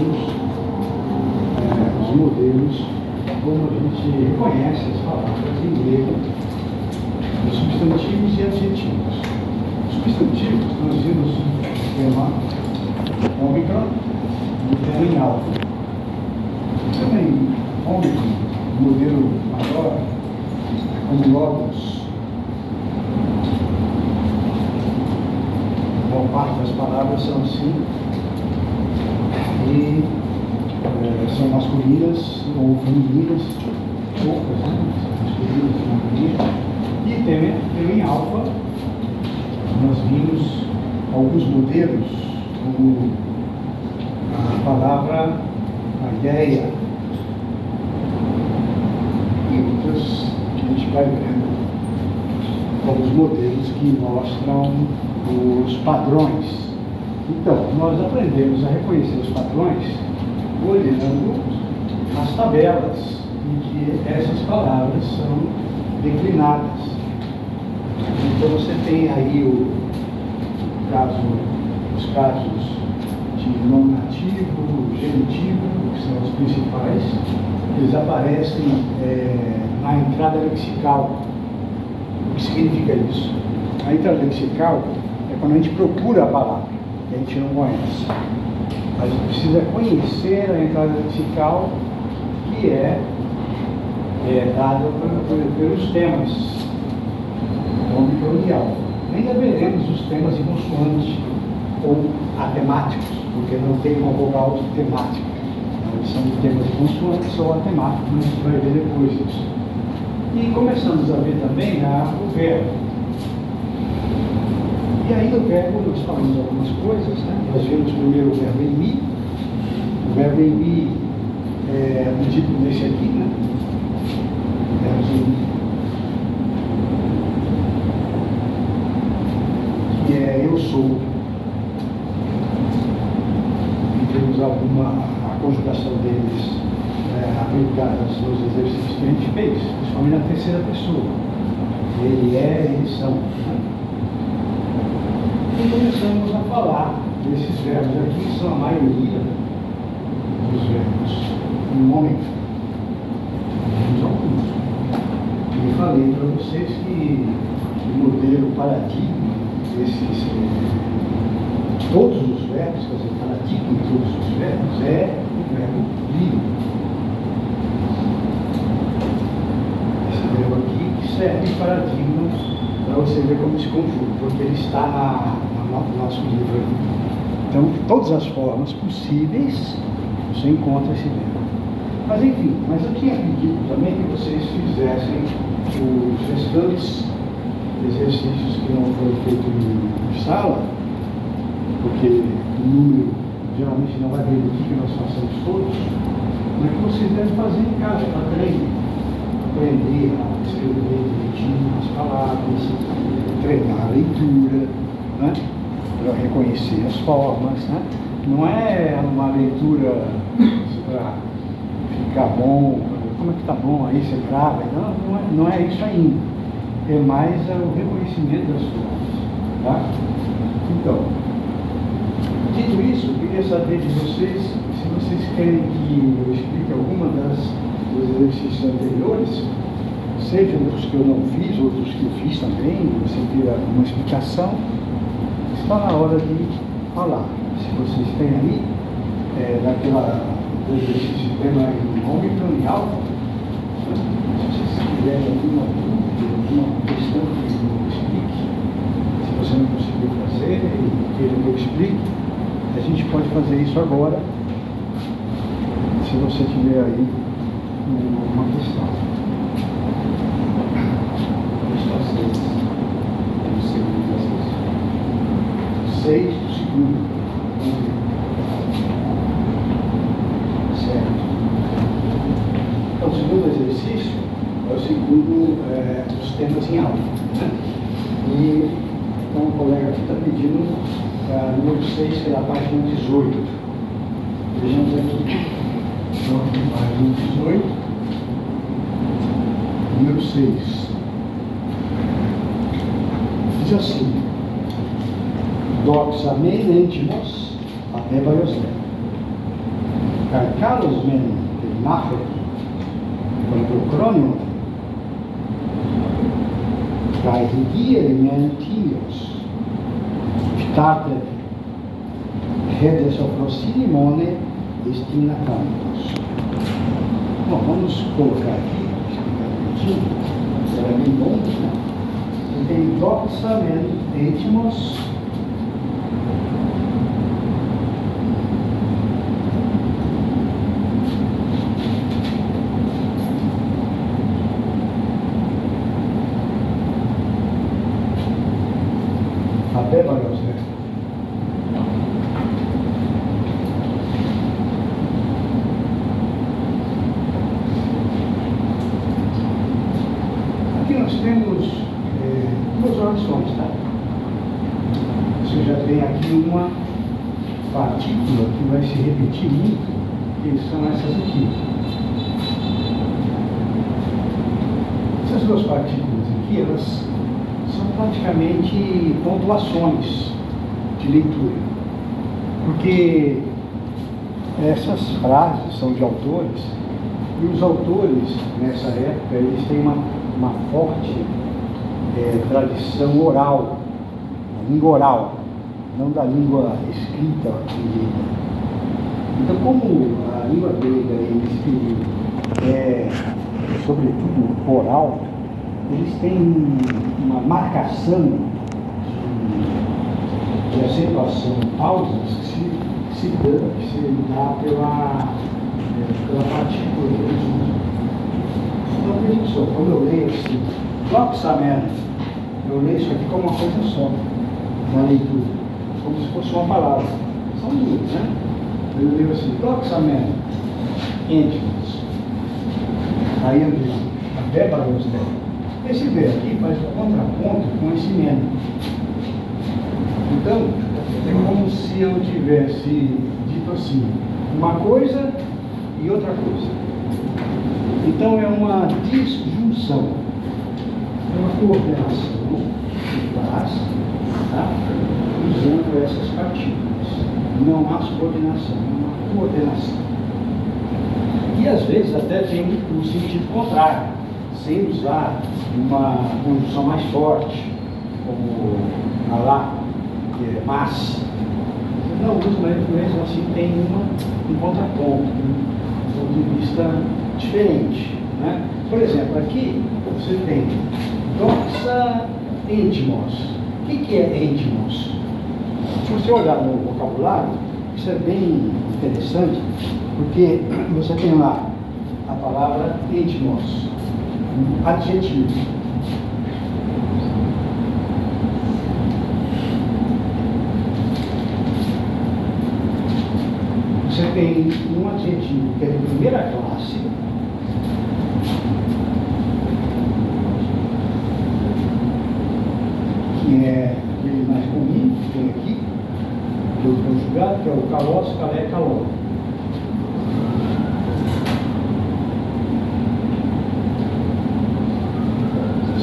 vemos os modelos, como a gente reconhece as palavras em grego, os substantivos e adjetivos. Substantivos, nós vimos o tema ômicron e o tema em alfa. Também ômicron, modelo maior, como logos. Boa parte das palavras são assim, e são masculinas ou femininas, poucas, né? Masculinas ou femininas. E tem em alfa, nós vimos alguns modelos, como a palavra ideia, e outras que a gente vai vendo como os modelos que mostram os padrões. Então, nós aprendemos a reconhecer os padrões olhando as tabelas em que essas palavras são declinadas. Então você tem aí os casos de nominativo, genitivo, que são os principais, eles aparecem na entrada lexical. O que significa isso? A entrada lexical é quando a gente procura a palavra, que a gente não conhece. A gente precisa conhecer a entrada lexical, que é dada pelos temas ômicron e alfa. Ainda veremos os temas em consoante ou atemáticos, porque não tem uma vogal temática. São temas de consoantes ou atemáticos, mas a gente vai ver depois isso. E começamos a ver também o verbo. E aí no verbo nós falamos algumas coisas, né? Nós vimos primeiro o verbo em mim. O verbo em mim é um tipo desse aqui, né? Verbo em mim. Que é eu sou. E temos a conjugação deles aplicada nos exercícios que a gente fez, principalmente na terceira pessoa. Ele é, eles são. E começamos a falar desses verbos aqui, que são a maioria dos verbos em homem. Temos alguns. E falei para vocês que o modelo paradigma todos os verbos, quer dizer, paradigma de todos os verbos é o verbo vir. Esse verbo aqui que serve paradigmas para você ver como se conjuga, porque ele está no nosso livro aqui. Então, de todas as formas possíveis, você encontra esse verbo. Mas enfim, eu tinha pedido também que vocês fizessem os restantes exercícios que não foram feitos em sala, porque o número geralmente não vai permitir que nós façamos todos, mas que vocês devem fazer em casa para aprender a escrever direitinho as palavras, treinar a leitura, né? Para reconhecer as formas, né? Não é uma leitura para ficar bom, como é que está bom aí, você grava, não é isso ainda. É mais o reconhecimento das formas, tá? Então, dito isso, eu queria saber de vocês, se vocês querem que eu explique alguma dos exercícios anteriores, seja os que eu não fiz, outros que eu fiz também, você ter alguma explicação, está na hora de falar. Se vocês têm aí, do exercício tema em ômicron e alfa, se vocês tiverem alguma dúvida, alguma questão que eu explique, se você não conseguiu fazer e queira que eu explique, a gente pode fazer isso agora, se você tiver aí uma questão. Seis do segundo. Certo. Então, o segundo exercício é o segundo dos temas em alfa, né? E então o colega aqui está pedindo número 6 pela página 18. Vejamos aqui. Então, página 18, número 6. Diz assim: doxa menentimos abebaiosne. Carlos men nachher, Controcronion, kai hygiemen tios, startet redes ofrosinimone estinacantos. Bom, vamos colocar aqui, será bem bom, né? Tem doxamen íntimos, até varios, né? Aqui nós temos duas orações, tá? Você já tem aqui uma partícula que vai se repetir muito, que são essas aqui. Essas duas partículas aqui, elas são praticamente pontuações de leitura, porque essas frases são de autores, e os autores, nessa época, eles têm uma forte tradição oral, da língua oral, não da língua escrita grega. Então, como a língua grega nesse período é, sobretudo, oral, eles têm uma marcação de acentuação, pausas que se dá pela partícula que eles usam. Então, veja só, quando eu leio assim, doxamen, eu leio isso aqui como uma coisa só, na leitura, como se fosse uma palavra. São duas, né? Eu leio assim, doxamen, íntimos. Aí eu digo, até para os dez. Esse V aqui faz um contraponto com esse men. Então, é como se eu tivesse dito assim, uma coisa e outra coisa. Então, é uma disjunção, é uma coordenação que faz, tá? Usando essas partículas. Não há subordinação, é uma coordenação. E às vezes até tem um sentido contrário, sem usar uma conjunção mais forte, como a lá, que é mas. Não usa, mas mesmo assim tem um contraponto, um ponto de vista diferente, né? Por exemplo, aqui você tem doxa íntimos. O que é íntimos? Se você olhar no vocabulário, isso é bem interessante, porque você tem lá a palavra íntimos, um adjetivo. Você tem um adjetivo que é de primeira classe, que é aquele mais comum que tem aqui, do conjugado, que é o kalos, kalé, kaló.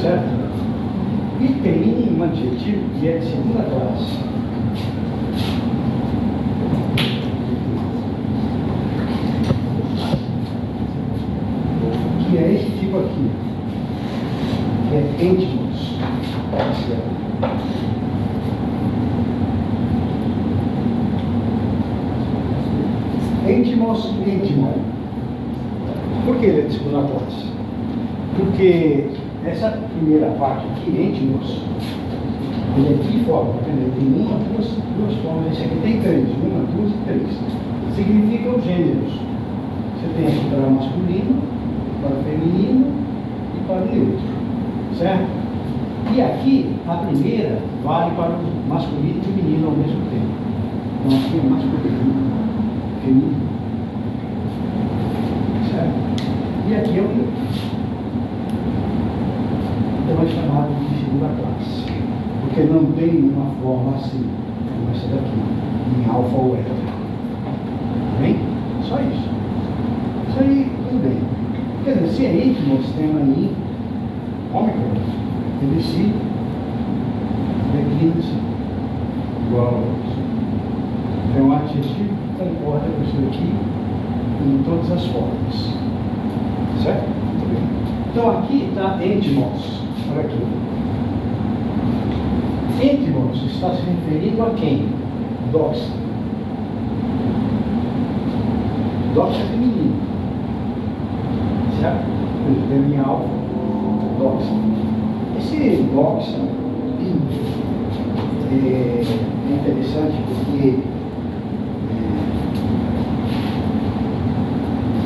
Certo? E tem um adjetivo que é de segunda classe. Que é esse tipo aqui. Que é íntimos. Íntimos, íntimo. Por que ele é de segunda classe? Porque essa primeira parte aqui, íntimos, ele é triforme, ele tem uma, duas formas. Esse aqui tem três, uma, duas e três. Significa os gêneros. Você tem aqui para o masculino, para o feminino e para o neutro, certo? E aqui, a primeira vale para o masculino e feminino ao mesmo tempo. Então aqui é masculino, feminino, certo? E aqui é o neutro. Então é chamado de segunda classe, porque não tem uma forma assim, como essa daqui, em alfa ou eta. Bem? Só isso. Isso aí, tudo bem. Quer dizer, se é íntimo o sistema aí, ômicron, ele se declina assim, igual a outros. Então, o adjetivo que concorda com isso aqui em todas as formas. Certo? Muito bem. Então aqui está endimos. Olha aqui. Endimos está se referindo a quem? Doxa. Doxa é feminino. Certo? Em alfa, doxa. Esse doxa é interessante porque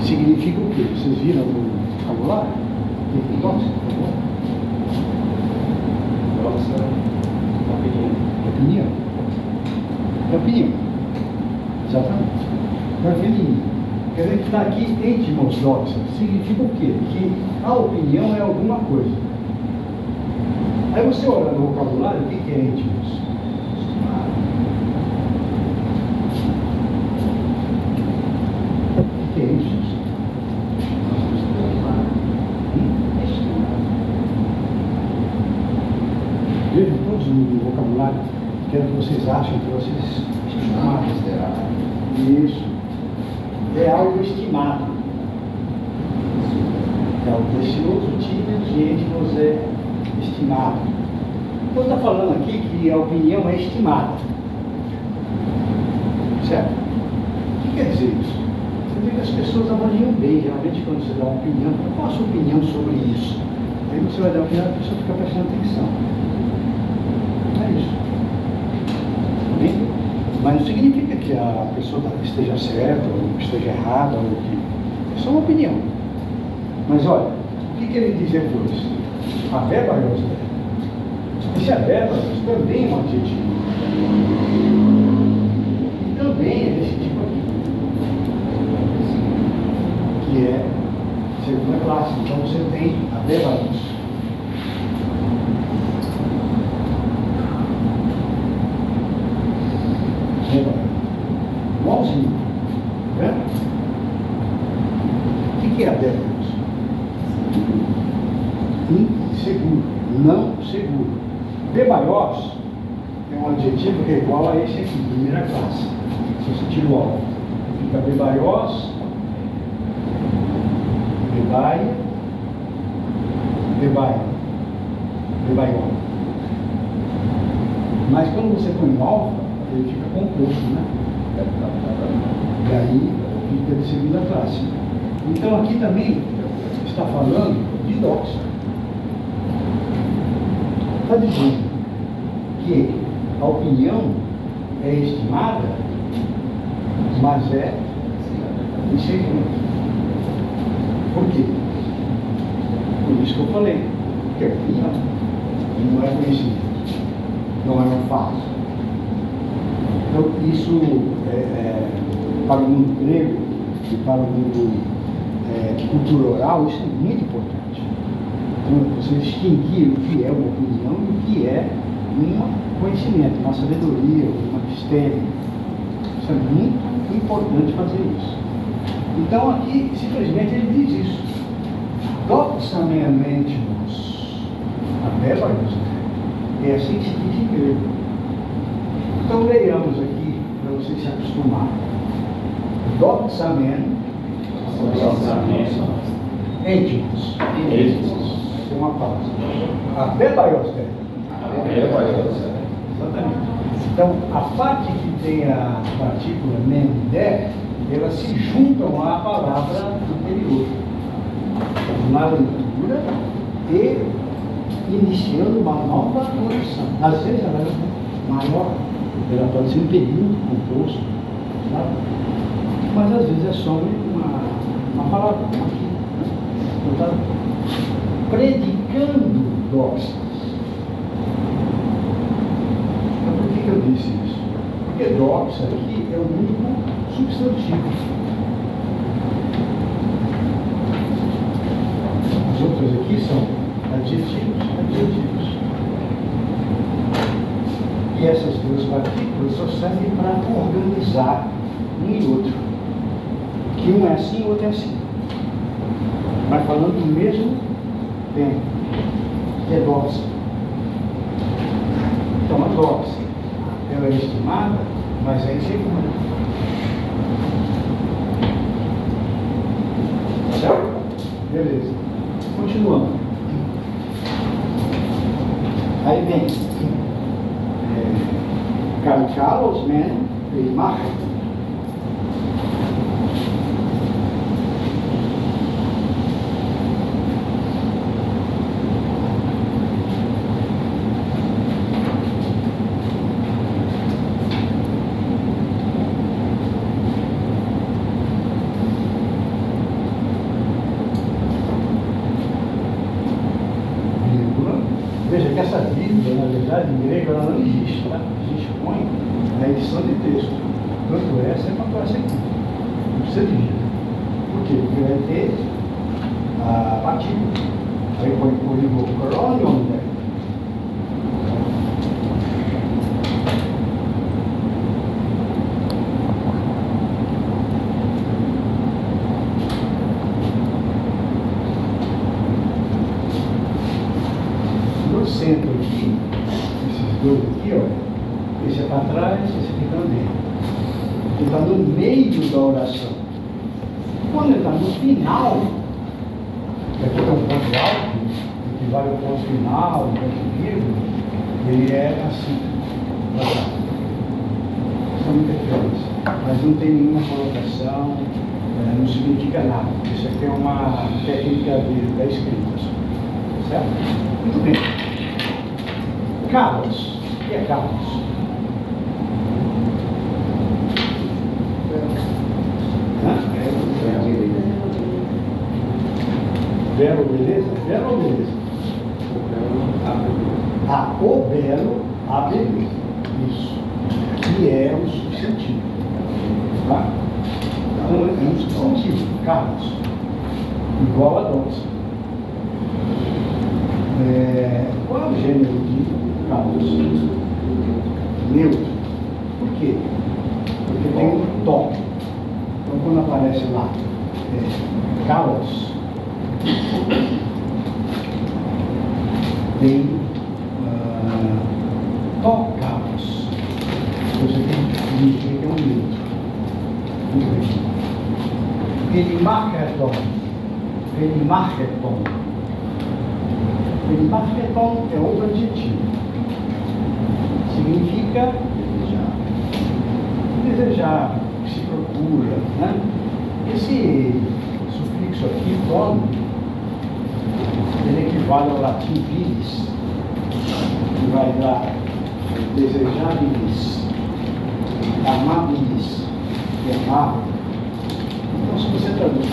significa o quê? Vocês viram no vocabulário? Doxa? Doxa, opinião. Opinião. Exatamente. É feminino. Quer dizer que está aqui íntimos doxa. Significa o quê? Que a opinião é alguma coisa. Aí você olha no vocabulário, o que é íntimos? O que é íntimos? Vejam todos no vocabulário. Quero que vocês achem que vocês estimaram. Isso. É algo estimado. Esse outro tipo de íntimos é estimado. Então está falando aqui que a opinião é estimada. Certo? O que quer dizer isso? Você vê que as pessoas avaliam bem, geralmente quando você dá uma opinião, qual a sua opinião sobre isso? Aí você vai dar a opinião, a pessoa fica prestando atenção. É isso. Bem? Mas não significa que a pessoa esteja certa ou esteja errada, ou que... é só uma opinião. Mas olha, o que ele diz depois? A verbalhos. Esse verbalhos também é um adjetivo. E também é desse tipo aqui. Que é segunda classe. Então você tem a verbalhos. Igualzinho. Né? O que é a verbalhos? Inseguro, não seguro. Bebaiós é um adjetivo que é igual a esse aqui, primeira classe. Se você tira o alvo, fica bebaiós, bebaia, bebaia, bebaió. Mas quando você põe o alvo, ele fica composto, né? E aí fica de segunda classe. Então aqui também está falando de doxa. Está dizendo que a opinião é estimada, mas é insegura. Por quê? Por isso que eu falei. Porque a opinião não é conhecimento, não é um fato. Então isso para o mundo grego e para o mundo cultura oral, isso é muito importante. Então, você distinguir o que é uma opinião e o que é um conhecimento, uma sabedoria, uma episteme. Isso é muito importante fazer isso. Então, aqui, simplesmente, ele diz isso. Doxamentos abébaros, é assim que se diz em grego. Então, leiamos aqui, para vocês se acostumarem. Doxamen, íntimos. Tem uma pausa. Abébaios. Exatamente. Então, a parte que tem a partícula menidé, elas se juntam à palavra anterior, na leitura e iniciando uma nova oração. Às vezes ela é maior, ela pode ser um período composto, sabe? Mas às vezes é só uma palavra, aqui. Então, tá predicando doxa. Então, por que eu disse isso? Porque doxa aqui é o único substantivo. Os outros aqui são adjetivos. E essas duas partículas só servem para organizar um e outro. Que um é assim, o outro é assim. Mas falando do mesmo tempo, que é doxa. Então a doxa, ela é estimada, mas é insegura. Beleza. Continuando. Aí vem Carlos Man e Marca. Veja que essa vírgula, na verdade, em grego, ela não existe, tá? A gente põe na edição de texto, tanto essa quanto essa aqui. Não precisa de vírgula. Por quê? Porque vai ter a partícula. Aí põe o crônion, né? Centro aqui, esses dois aqui, ó, esse é para trás, esse aqui está no meio. Ele está no meio da oração. Quando ele está no final, que aqui tem um ponto alto, que vale o ponto final, o ponto vírgula, ele é assim. São muitas diferenças. Mas não tem nenhuma colocação, não significa nada. Isso aqui é uma técnica da escrita. Certo? Muito bem. Carlos. O que é Carlos? Belo, beleza? Belo ou beleza? O belo, a beleza. Isso. Que é o substantivo. Tá? Então é um substantivo. Carlos. Igual a doce. Qual é o gênero de Carlos? Neutro. Por quê? Porque tem um tom. Então quando aparece lá Carlos, tem tom Carlos. Isso aqui significa que é um neutro. Muito bem. Ele marca tom. Ele marca tom. Ele marketon é outro adjetivo. Significa desejar, se procura, né? Esse sufixo aqui, ton, ele equivale ao latim vilis, que vai dar desejabilis, amabilis, que é amável. Então, se você traduz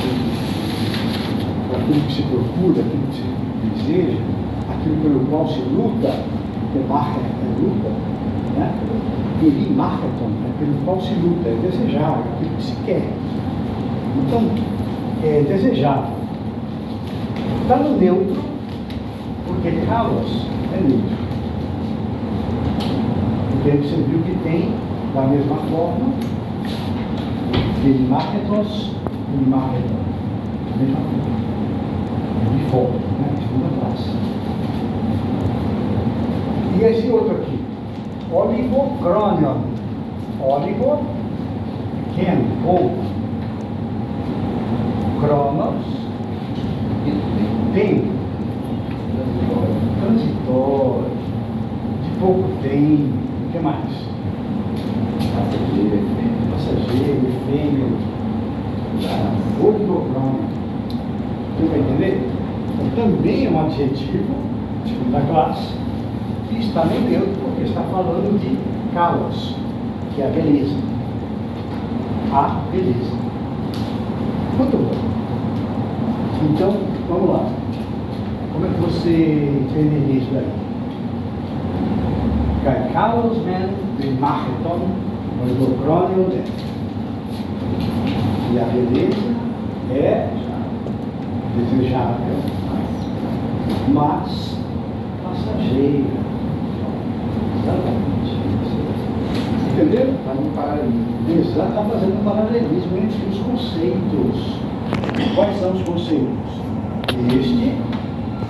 aquilo que se procura, aquilo que se deseja, aquilo pelo qual se luta, que marca é luta, né? Ele marca é pelo qual se luta, é desejável, aquilo que se quer. Então, é desejável. Está no neutro, porque Carlos é neutro. Porque você viu que tem, da mesma forma, ele marketos, ele marketon. Da mesma forma. De fora, né? De segunda classe. E esse outro aqui, oligocrônion. Oligo, pequeno, pouco. Cronos, tempo. Transitório, de pouco tempo. O que mais? Passageiro, efêmero. Oligocrônion. Você vai entender? Então, também é um adjetivo de segunda classe que está no neutro, porque está falando de kalos, que é a beleza. A beleza. Muito bom. Então, vamos lá. Como é que você entenderia isso daí? Kalos men de marketon, oligocrônion. E a beleza é desejável, mas passageira. Exatamente. Entendeu? Está no paralelismo. Exato, está fazendo um paralelismo entre os conceitos. Quais são os conceitos? Este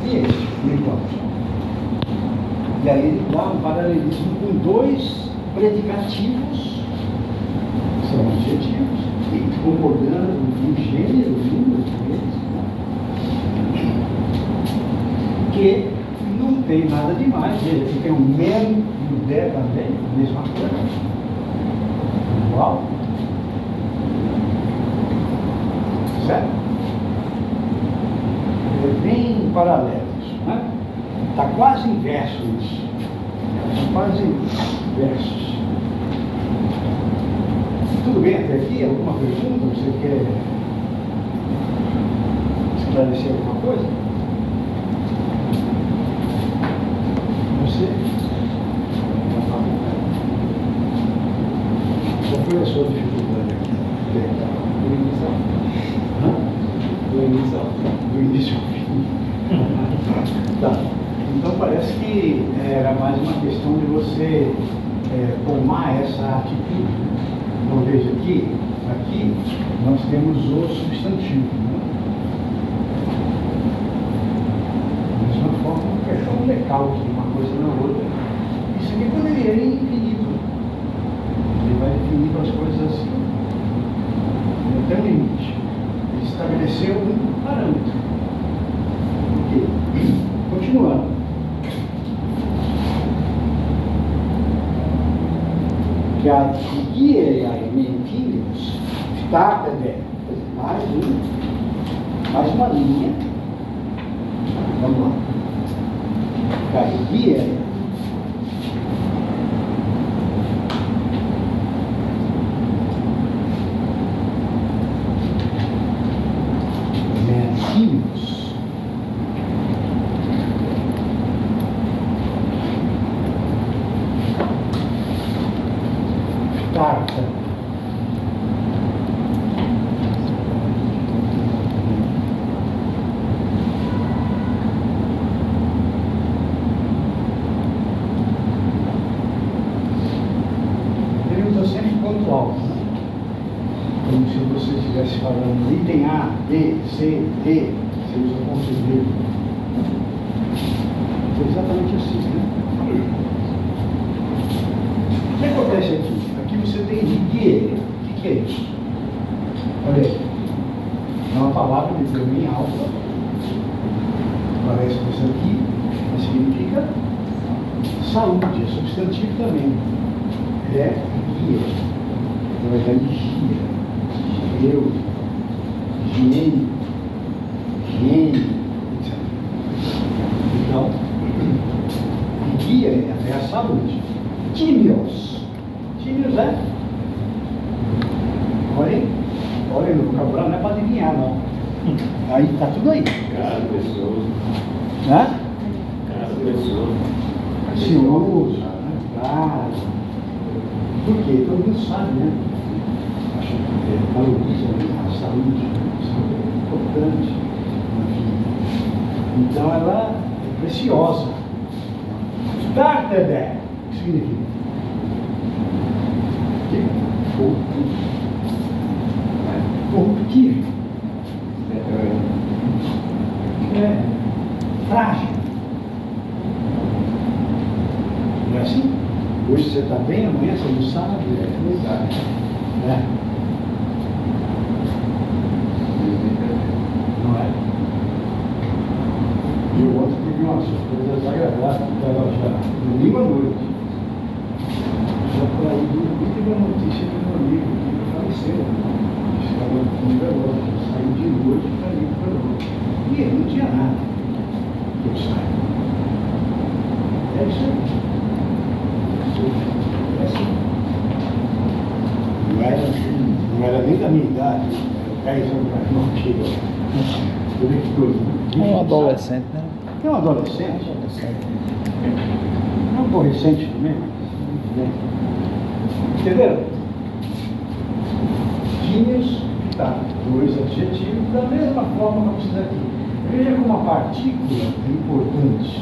e este, por enquanto. E aí ele dá um paralelismo com dois predicativos, são adjetivos, e concordando com o gênero, o número deles, né? nada demais. Veja, aqui tem o men e o de também, a mesma coisa. Igual. Certo? É bem paralelos, né? Está quase inverso isso. Quase inversos. Tudo bem até aqui? Alguma pergunta? Você quer esclarecer alguma coisa? Você? Qual foi a sua dificuldade aqui? Do início ao fim. Hã? Do início ao fim. Do início ao fim. Tá. Então parece que era mais uma questão de você tomar essa atitude. Então veja aqui nós temos o substantivo, né? Da mesma forma, fechou um decalque de uma coisa na outra. Isso aqui poderia ir infinito. Ele vai definindo as coisas assim. Não tem um limite. Ele estabeleceu um parâmetro. Ok. Continuando. Que a guia e a mentiras está mais uma linha. Vamos lá. Guia mentiras carta. Ele usa sempre ponto alto, né? Como se você estivesse falando item A, B, C, D, você usa ponto D. É exatamente assim, né? O que acontece aqui? Aqui você tem guia. O que é isso? Olha aí. É uma palavra de também alta. Parece isso aqui, mas significa saúde, é substantivo também. É guia. Então vai dar higiene, higiene, etc. Então, guia é a saúde. Tímios é? Olhem no vocabulário, não é para adivinhar, não. Aí está tudo aí. Cada pessoa. Hã? Cada pessoa. Ansioso, né? Claro. Por quê? Todo mundo sabe, né? Acho que valoriza a saúde é importante na vida. Então ela é preciosa. Startede, o que significa? Corruptível. É frágil. Não é assim? Hoje você está bem, amanhã você não sabe. É verdade. Né? Não é? E o outro teve uma surpresa desagradável, que ela já domingo à noite. Já por aí, teve uma notícia de um amigo que faleceu. Estava no velório, saiu de noite para ir para o velório. E ele não tinha nada. Eu saio. É isso aí. É assim. Não era nem da minha idade. 10 anos mais novo que eu. É um adolescente, né? É um adolescente. É um aborrecente também, mas. Entenderam? Tímios, tá, dois adjetivos, da mesma forma como isso daqui. Veja como a partícula é importante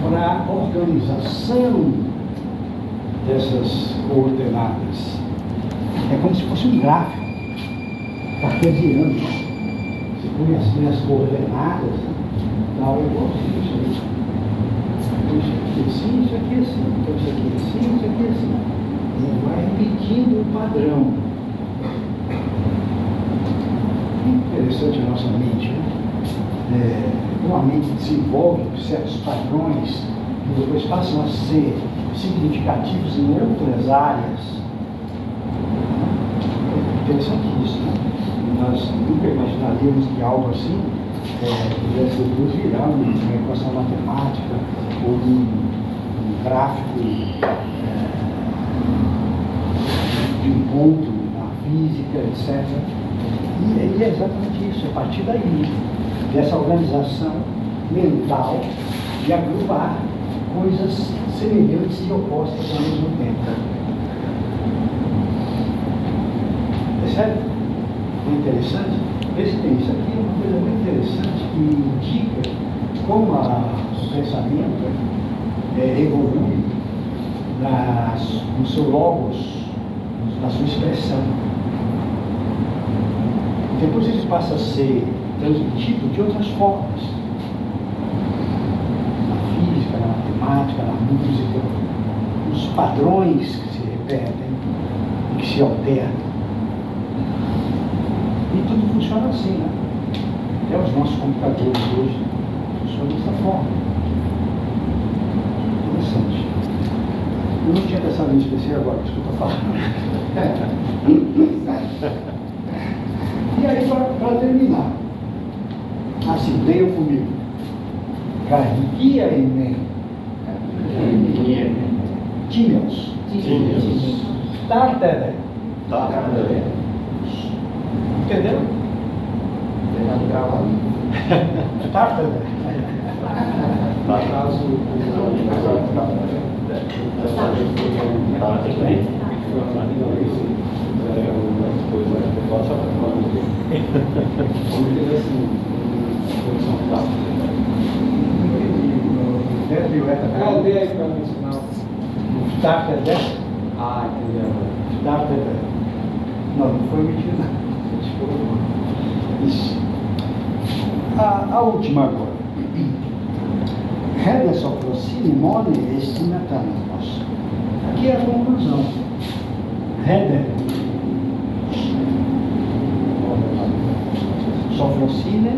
para a organização dessas coordenadas. É como se fosse um gráfico cartesiano. Você põe assim as coordenadas, tal, igualzinho isso aí. Então isso aqui é assim, isso aqui é assim. Então isso aqui é assim, isso aqui é assim. E vai repetindo o padrão. Interessante a nossa mente, né? como a mente desenvolve certos padrões que depois passam a ser significativos em outras áreas. É interessante isso, né? Nós nunca imaginaríamos que algo assim pudesse depois virar uma equação matemática ou um gráfico de um ponto na física, etc. E é exatamente isso, é a partir daí, dessa organização mental de agrupar coisas semelhantes e opostas ao mesmo tempo. Percebe? É interessante? Veja bem, isso aqui é uma coisa muito interessante que indica como o pensamento evolui no seu logos, na sua expressão. Depois ele passa a ser transmitido de outras formas. Na física, na matemática, na música, os padrões que se repetem e que se alternam. E tudo funciona assim, né? Até os nossos computadores hoje funcionam dessa forma. Interessante. Eu não tinha pensado nisso, pensei agora, isso que eu estou falando. E aí, para terminar, assim, leiam comigo. Carniquia e nem. Tímios. Tartere. Entendeu? Tartere. Cadê aí para mim, sinal? Tartere. Ah, entendeu. Tartere. Não foi mentira, não. Isso. A última agora. Rede sofrosine mone estimatanos. Aqui é a conclusão. Rede sofrosine.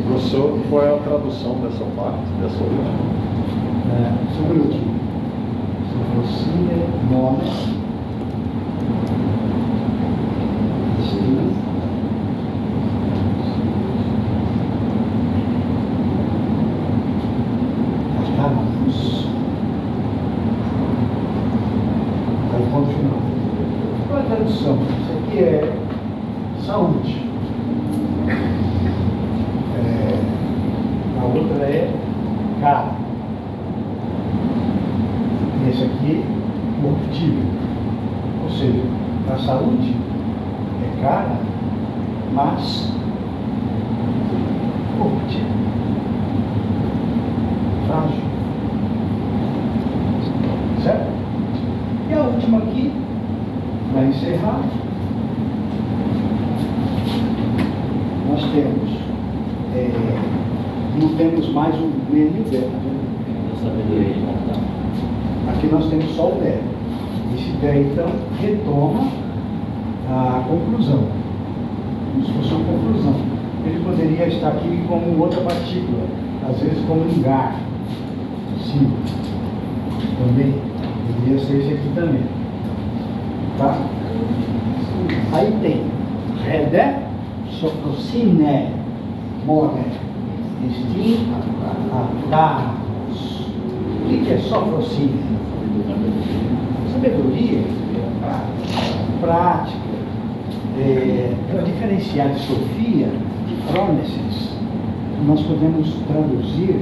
Professor, qual é a tradução dessa parte, dessa última? Só um minutinho. Sofrosine mone. Aí, ponto final. Qual é a tradução? Isso aqui é saúde. A outra é carne. E esse aqui, corruptível. Ou seja, a saúde é cara, mas corruptível. Frágil. Certo? E a última aqui, para encerrar, nós temos, não temos mais o meio dela. Aqui nós temos só o dé. Esse dé, então, retoma a conclusão, como se fosse uma conclusão. Ele poderia estar aqui como outra partícula, às vezes como lugar. Sim, também. Poderia ser esse aqui também. Tá? Aí tem Rede, Sofrosine, More, Atamos. O que é Sofrosine? Sabedoria, prática. Para diferenciar de Sofia, de Frônesis, nós podemos traduzir,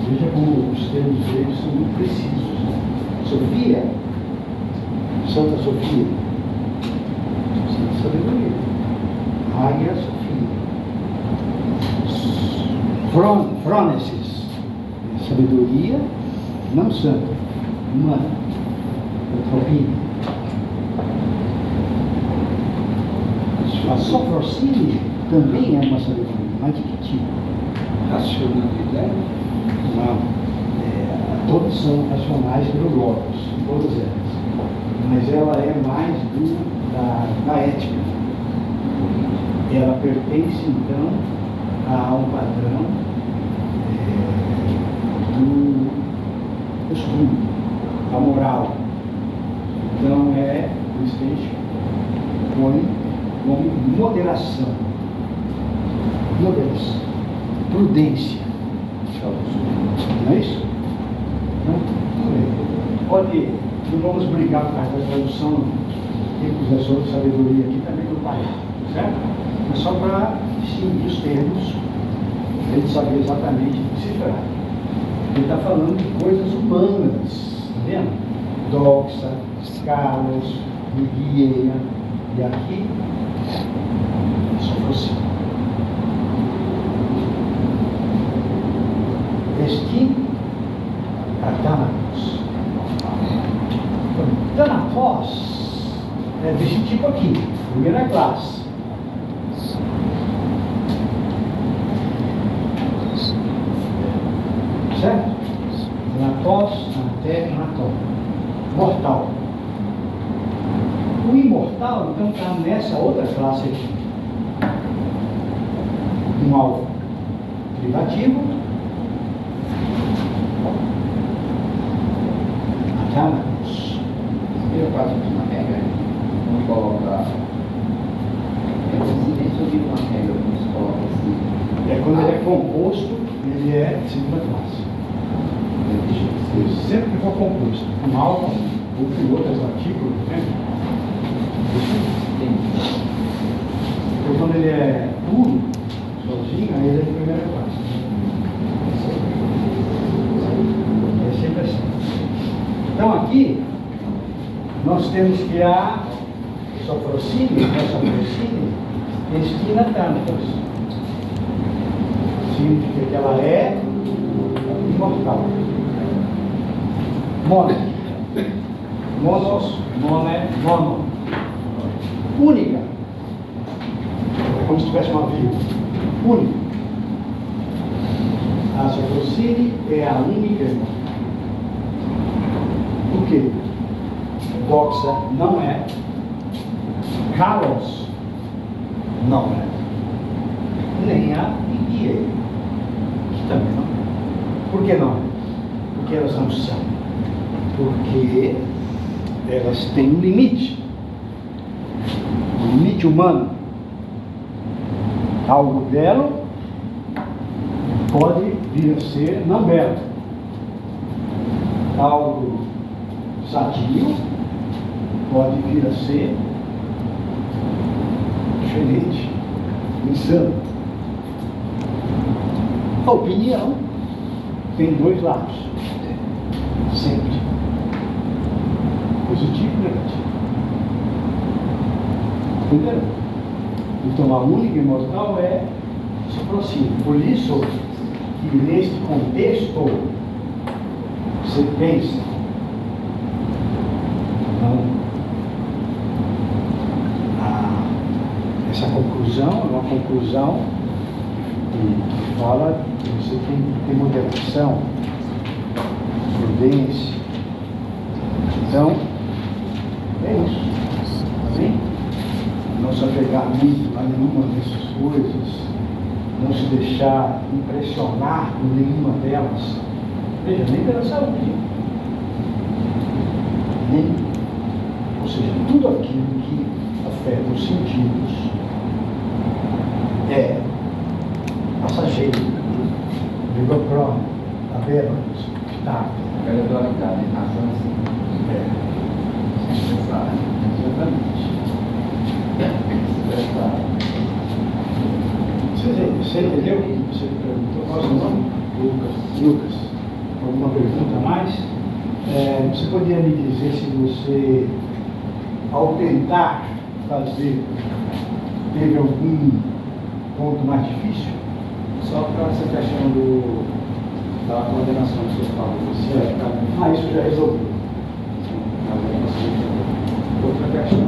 veja como os termos deles são muito precisos. Né? Sofia, Santa Sofia, sabedoria. Hagia Sofia. Frônesis, sabedoria, não santa, humana, antropia. A Sofrosine também é uma sabedoria, mas de que tipo? Racionalidade? Não. Todas são racionais pelo Logos, todas elas. Mas ela é mais da ética. ela pertence, então, a um padrão do costume, da moral. Então, por isso que a gente põe como moderação, prudência. Não é isso? Não? Pode, não vamos brigar por causa da tradução, tem professor de sabedoria aqui também do pai, certo? Mas só para distinguir os termos, a gente saber exatamente do que se trata. Ele está falando de coisas humanas, está vendo? Doxa, escalas, higueia, e aqui, só fosse. Destin, Thanatos. Thanatos é desse tipo aqui, primeira classe. Certo? Thanatos, Thanatos. Mortal. O imortal, então, está nessa outra classe aqui. Um alvo privativo. Thanatos. Eu faço uma regra, vamos colocar. Eu preciso subir uma regra, vamos colocar assim. Quando ele é composto, ele é segunda classe. Sempre que for composto, um alvo ou de outros artículos, né? Então, quando ele é puro, sozinho, aí ele é de primeira classe. É sempre assim. Então, aqui, nós temos que a Sofrosine, destina tantos. Significa que ela é imortal. Mono. Monos, mono. Única. É como se tivesse uma vírgula. Única. A Sofrosine é a única irmã. Por quê? Doxa não é. Kalos não é. Nem a Higueia, que também não é. Por que não? Porque elas não são. Porque elas têm um limite. Um limite humano. Algo belo pode vir a ser não belo. Algo sadio pode vir a ser diferente, insano. A opinião tem dois lados, sempre, positivo e negativo. Entenderam? Então a única imortal é se aproxima. Por isso que neste contexto você pensa, essa conclusão é uma conclusão que fala que você tem que ter moderação, prudência. Então, é isso. Tá bem? Não se apegar muito a nenhuma dessas coisas, não se deixar impressionar por nenhuma delas. Veja, nem pela saúde. Ou seja, tudo aquilo que afeta os sentidos é passageiro, viva prova, a vera, está. Gradualidade, razão assim. Exatamente. Você entendeu? Você perguntou qual é o seu nome? Lucas. Alguma pergunta a mais? Você poderia me dizer se você, ao tentar fazer, teve algum ponto mais difícil? Só para essa questão da coordenação que você falou. Isso já resolveu. Outra questão, eu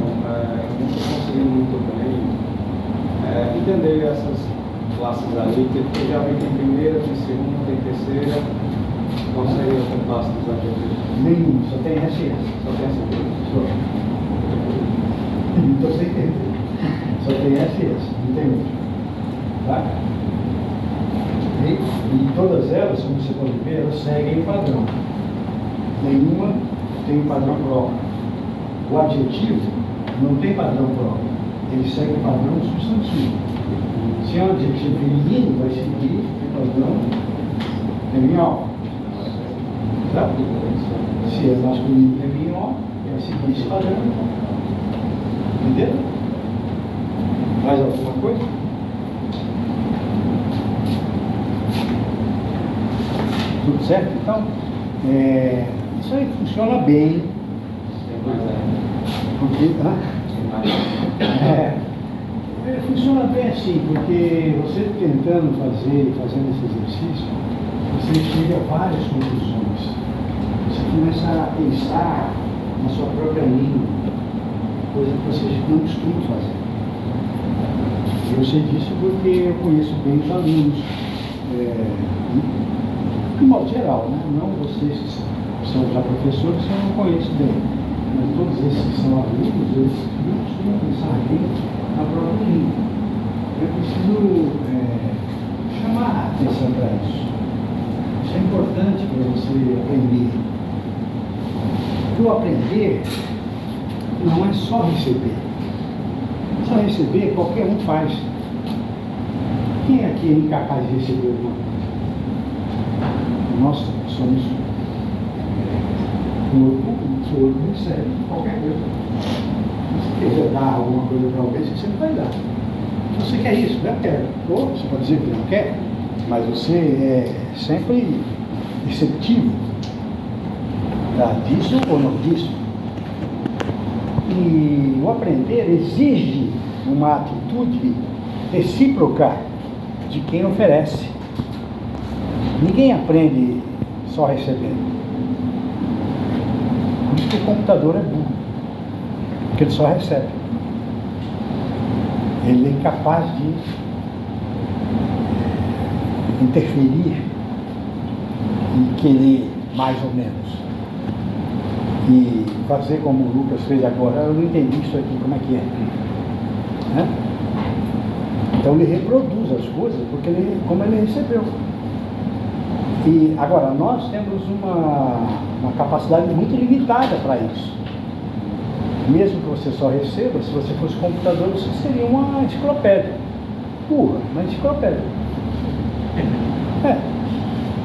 não estou conseguindo muito bem entender essas classes ali, que já vem tem primeira, tem segunda, tem terceira. Qual seria o classe dos adjetivos? Nenhum, só tem essa e essa. Só tem essa coisa. Então você entendeu. Só tem essa e essa, não tem outra. Tá? E todas elas, como você pode ver, elas seguem o padrão. Nenhuma tem um padrão próprio. O adjetivo não tem padrão próprio. Ele segue o padrão substantivo. Se é um adjetivo feminino, vai seguir o padrão feminino. Tá? Se é masculino feminino, vai seguir esse padrão. Entendeu? Mais alguma coisa? Tudo certo? Então, isso aí funciona bem. Porque, funciona bem assim, porque você fazendo esse exercício, você chega a várias conclusões. Você começa a pensar na sua própria língua, coisa que você não costuma fazer. Eu sei disso porque eu conheço bem os alunos, de modo geral, né? Não vocês que são já professores, eu não conheço bem, mas todos esses que são alunos, eles não costumam pensar bem na própria língua. Eu preciso chamar a atenção para isso. Isso é importante para você aprender. O aprender não é só receber. Só receber qualquer um faz. Quem aqui é incapaz de receber alguma coisa? Nós somos o corpo recebe qualquer coisa. Se você quiser dar alguma coisa para alguém, você não vai dar. Se você quer isso, eu quero. Ou você pode dizer que não quer, mas você é sempre receptivo disso ou não disso. E o aprender exige uma atitude recíproca de quem oferece. Ninguém aprende só recebendo. Por isso que o computador é burro, porque ele só recebe. Ele é incapaz de interferir e querer mais ou menos. E fazer como o Lucas fez agora. Eu não entendi isso aqui, como é que é. Né? Então ele reproduz as coisas porque como ele recebeu. E agora, nós temos uma capacidade muito limitada para isso. Mesmo que você só receba, se você fosse computador, você seria uma enciclopédia. Burra, uma enciclopédia.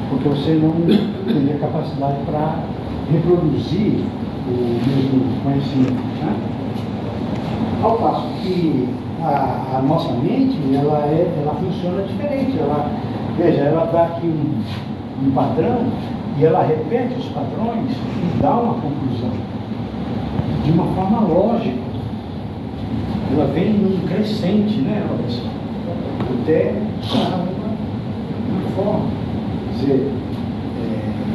Porque você não teria capacidade para reproduzir o mesmo conhecimento. Né? Ao passo que a nossa mente, ela funciona diferente. Ela dá aqui um padrão e ela repete os padrões e dá uma conclusão de uma forma lógica. Ela vem num crescente, né, pessoal? Até dar uma forma. Quer dizer,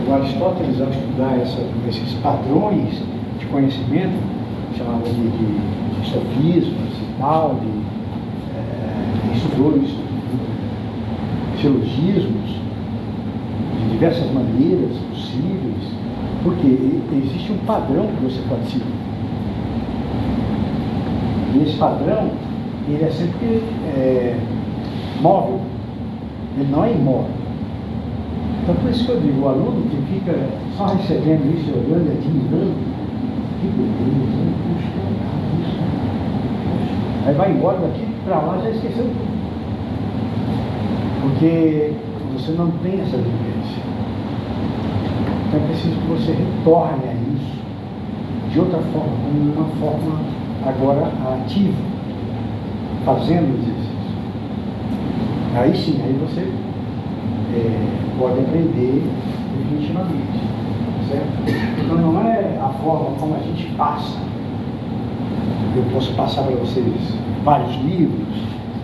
o Aristóteles, ao estudar esses padrões de conhecimento, chamava de sofismas e tal, estudou silogismos de diversas maneiras possíveis, porque existe um padrão que você pode seguir. E esse padrão, ele é sempre móvel, ele não é imóvel. Então por isso que eu digo, o aluno que fica só recebendo isso, olhando e admirando, que beleza, puxa, aí vai embora daqui para lá, já esqueceu tudo. Porque você não tem essa vivência. Então é preciso que você retorne a isso de outra forma, como uma forma agora ativa, fazendo exercício. Aí sim, aí você pode aprender definitivamente, certo? Então não é a forma como a gente passa. Eu posso passar para vocês vários livros,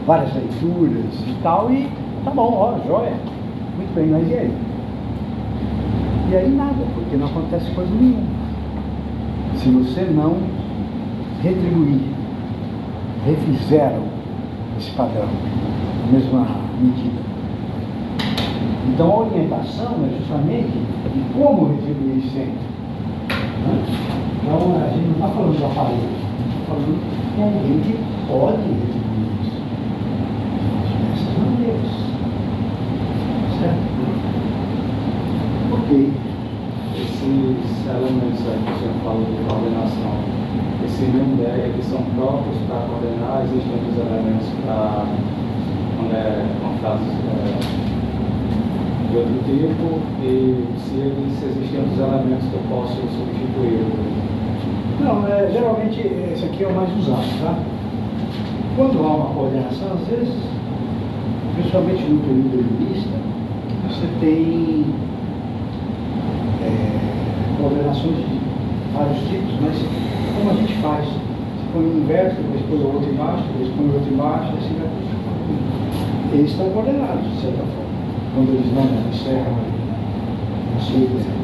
várias leituras e tal, e tá bom, ó, joia, muito bem, mas e aí? E aí nada, porque não acontece coisa nenhuma. Se você não retribuir, refizer esse padrão, na mesma medida. Então a orientação é justamente de como retribuir sempre. Então a gente não está falando do aparelho, está falando de alguém que pode retribuir Ok. Esses elementos aí que o senhor falou de coordenação, esse mesmo ideia que são próprios para coordenar, existem outros elementos para quando é uma frase de outro tipo, e se existem outros elementos que eu posso substituir. Não, geralmente esse aqui é o mais usado, tá? Quando há uma coordenação, às vezes, principalmente no período elitista, você tem coordenações de vários tipos, mas como a gente faz? Você põe um inverso, depois põe o outro embaixo, depois põe o outro embaixo, assim vai. Eles estão coordenados, de certa forma, quando eles não encerram a sua ideia.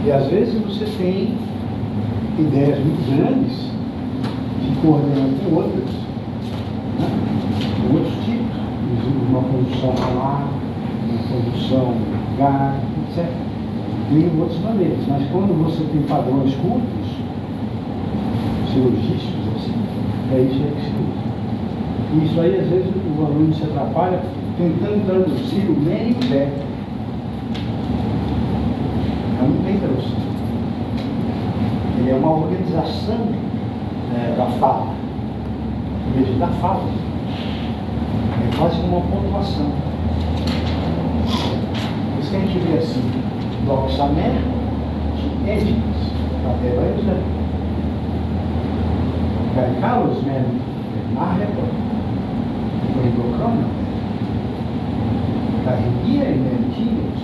E às vezes você tem ideias muito grandes de coordenar com outras, né? Com outros tipos, uma conjunção falar, uma conjunção lugar, etc. Tem outras maneiras, mas quando você tem padrões curtos, silogísticos, assim, é isso aí que se usa. E isso aí, às vezes, o aluno se atrapalha tentando traduzir o men e o bé. Não tem tradução. Ele é uma organização da fala, em vez da fala. É quase como uma pontuação. Por isso que a gente vê assim, doxamento de édicos, até vai usar. Carlos mesmo, na repórter, o endocrônio, carreguia e mentiras,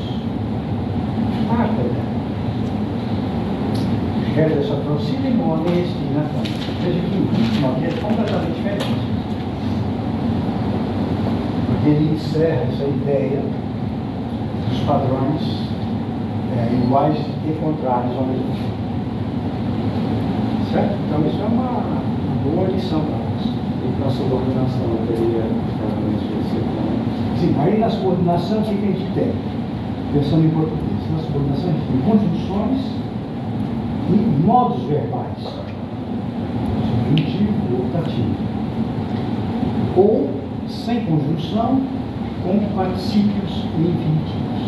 farta, né? Essa procida e moda é destinada. Veja que o ritmo aqui é completamente diferente. Porque ele encerra essa ideia dos padrões iguais e contrários ao mesmo tempo. Certo? Então isso é uma boa lição para nós. E para a subordinação, eu teria realmente esse plano. Sim, aí na subordinação o que a gente tem? Pensando em português, na subordinação a gente tem conjunções e modos verbais, subjuntivo ou optativo, ou sem conjunção, com particípios e infinitivos.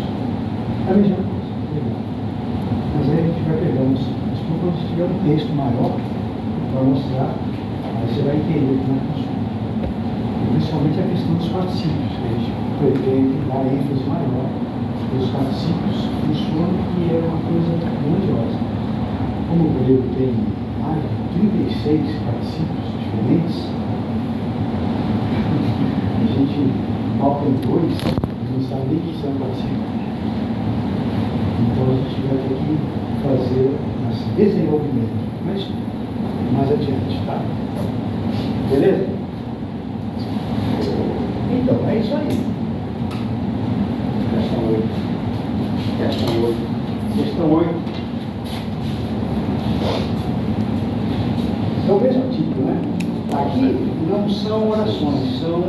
É a mesma coisa, mas aí a gente vai pegando isso quando tiver um texto maior para mostrar, aí você vai entender como funciona. E principalmente a questão dos particípios, que a gente pretende dar ênfase maior, porque os particípios funcionam, que é uma coisa grandiosa. Como o grego tem mais de 36 particípios diferentes, a gente falta em dois, não sabe nem que são particípios. Então a gente vai ter que fazer esse desenvolvimento, mas mais adiante, tá? Beleza? Então, é isso aí. Questão 8. Questão 8. Questão 8. É o mesmo tipo, né? Aqui não são orações, são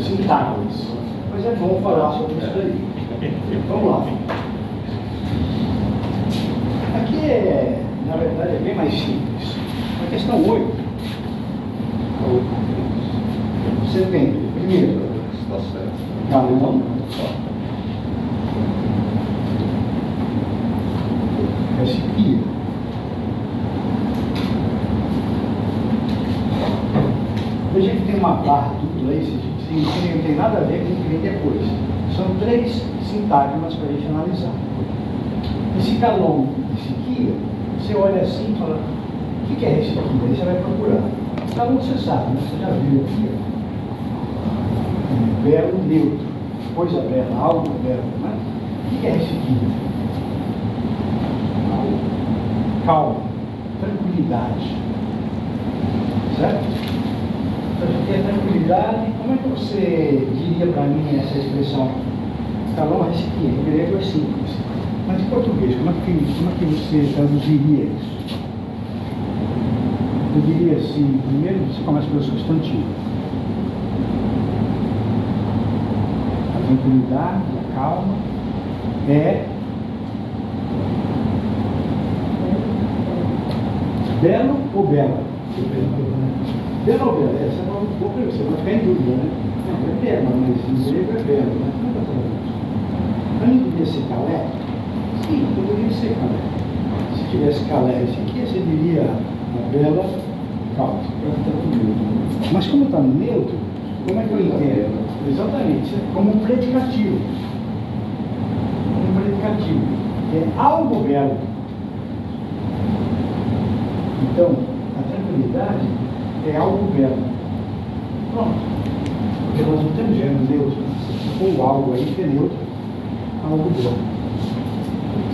sintáxis. Mas é bom falar sobre isso daí. Vamos lá. Aqui na verdade, é bem mais simples. A questão 8. Você tem, primeiro, Está certo. não. Recipia. Veja que tem uma barra dupla aí, que não tem nada a ver com o que vem depois. São 3 sintagmas para a gente analisar. Esse calão, esse aqui, você olha assim e fala, o que é esse aqui? Aí você vai procurar. Calão você sabe, né? Você já viu aqui. Belo neutro, coisa bela, algo belo, né? O que é esse aqui? Calma, tranquilidade. Certo? Então, a gente tem tranquilidade. Como é que você diria para mim essa expressão? Calão é esse aqui, em grego é simples. Mas em português, como é que você traduziria isso? Eu diria assim, primeiro você começa pelo substantivo. A tranquilidade, a calma é belo ou bela? Belo ou bela? Essa é uma boa pergunta, você vai ficar em dúvida, né? Não, é bela, mas em grego é belo, né? Como é que eu traduzo? Para mim podia ser calé, Sim, poderia ser Calé. Se tivesse Calé esse aqui, você diria uma bela causa. Mas como está no neutro, como é que eu entendo? Exatamente, como um predicativo. Um predicativo. É algo belo. Então, a tranquilidade é algo belo. Pronto. Porque nós não temos gênero neutro. Ou algo aí que é neutro, algo belo.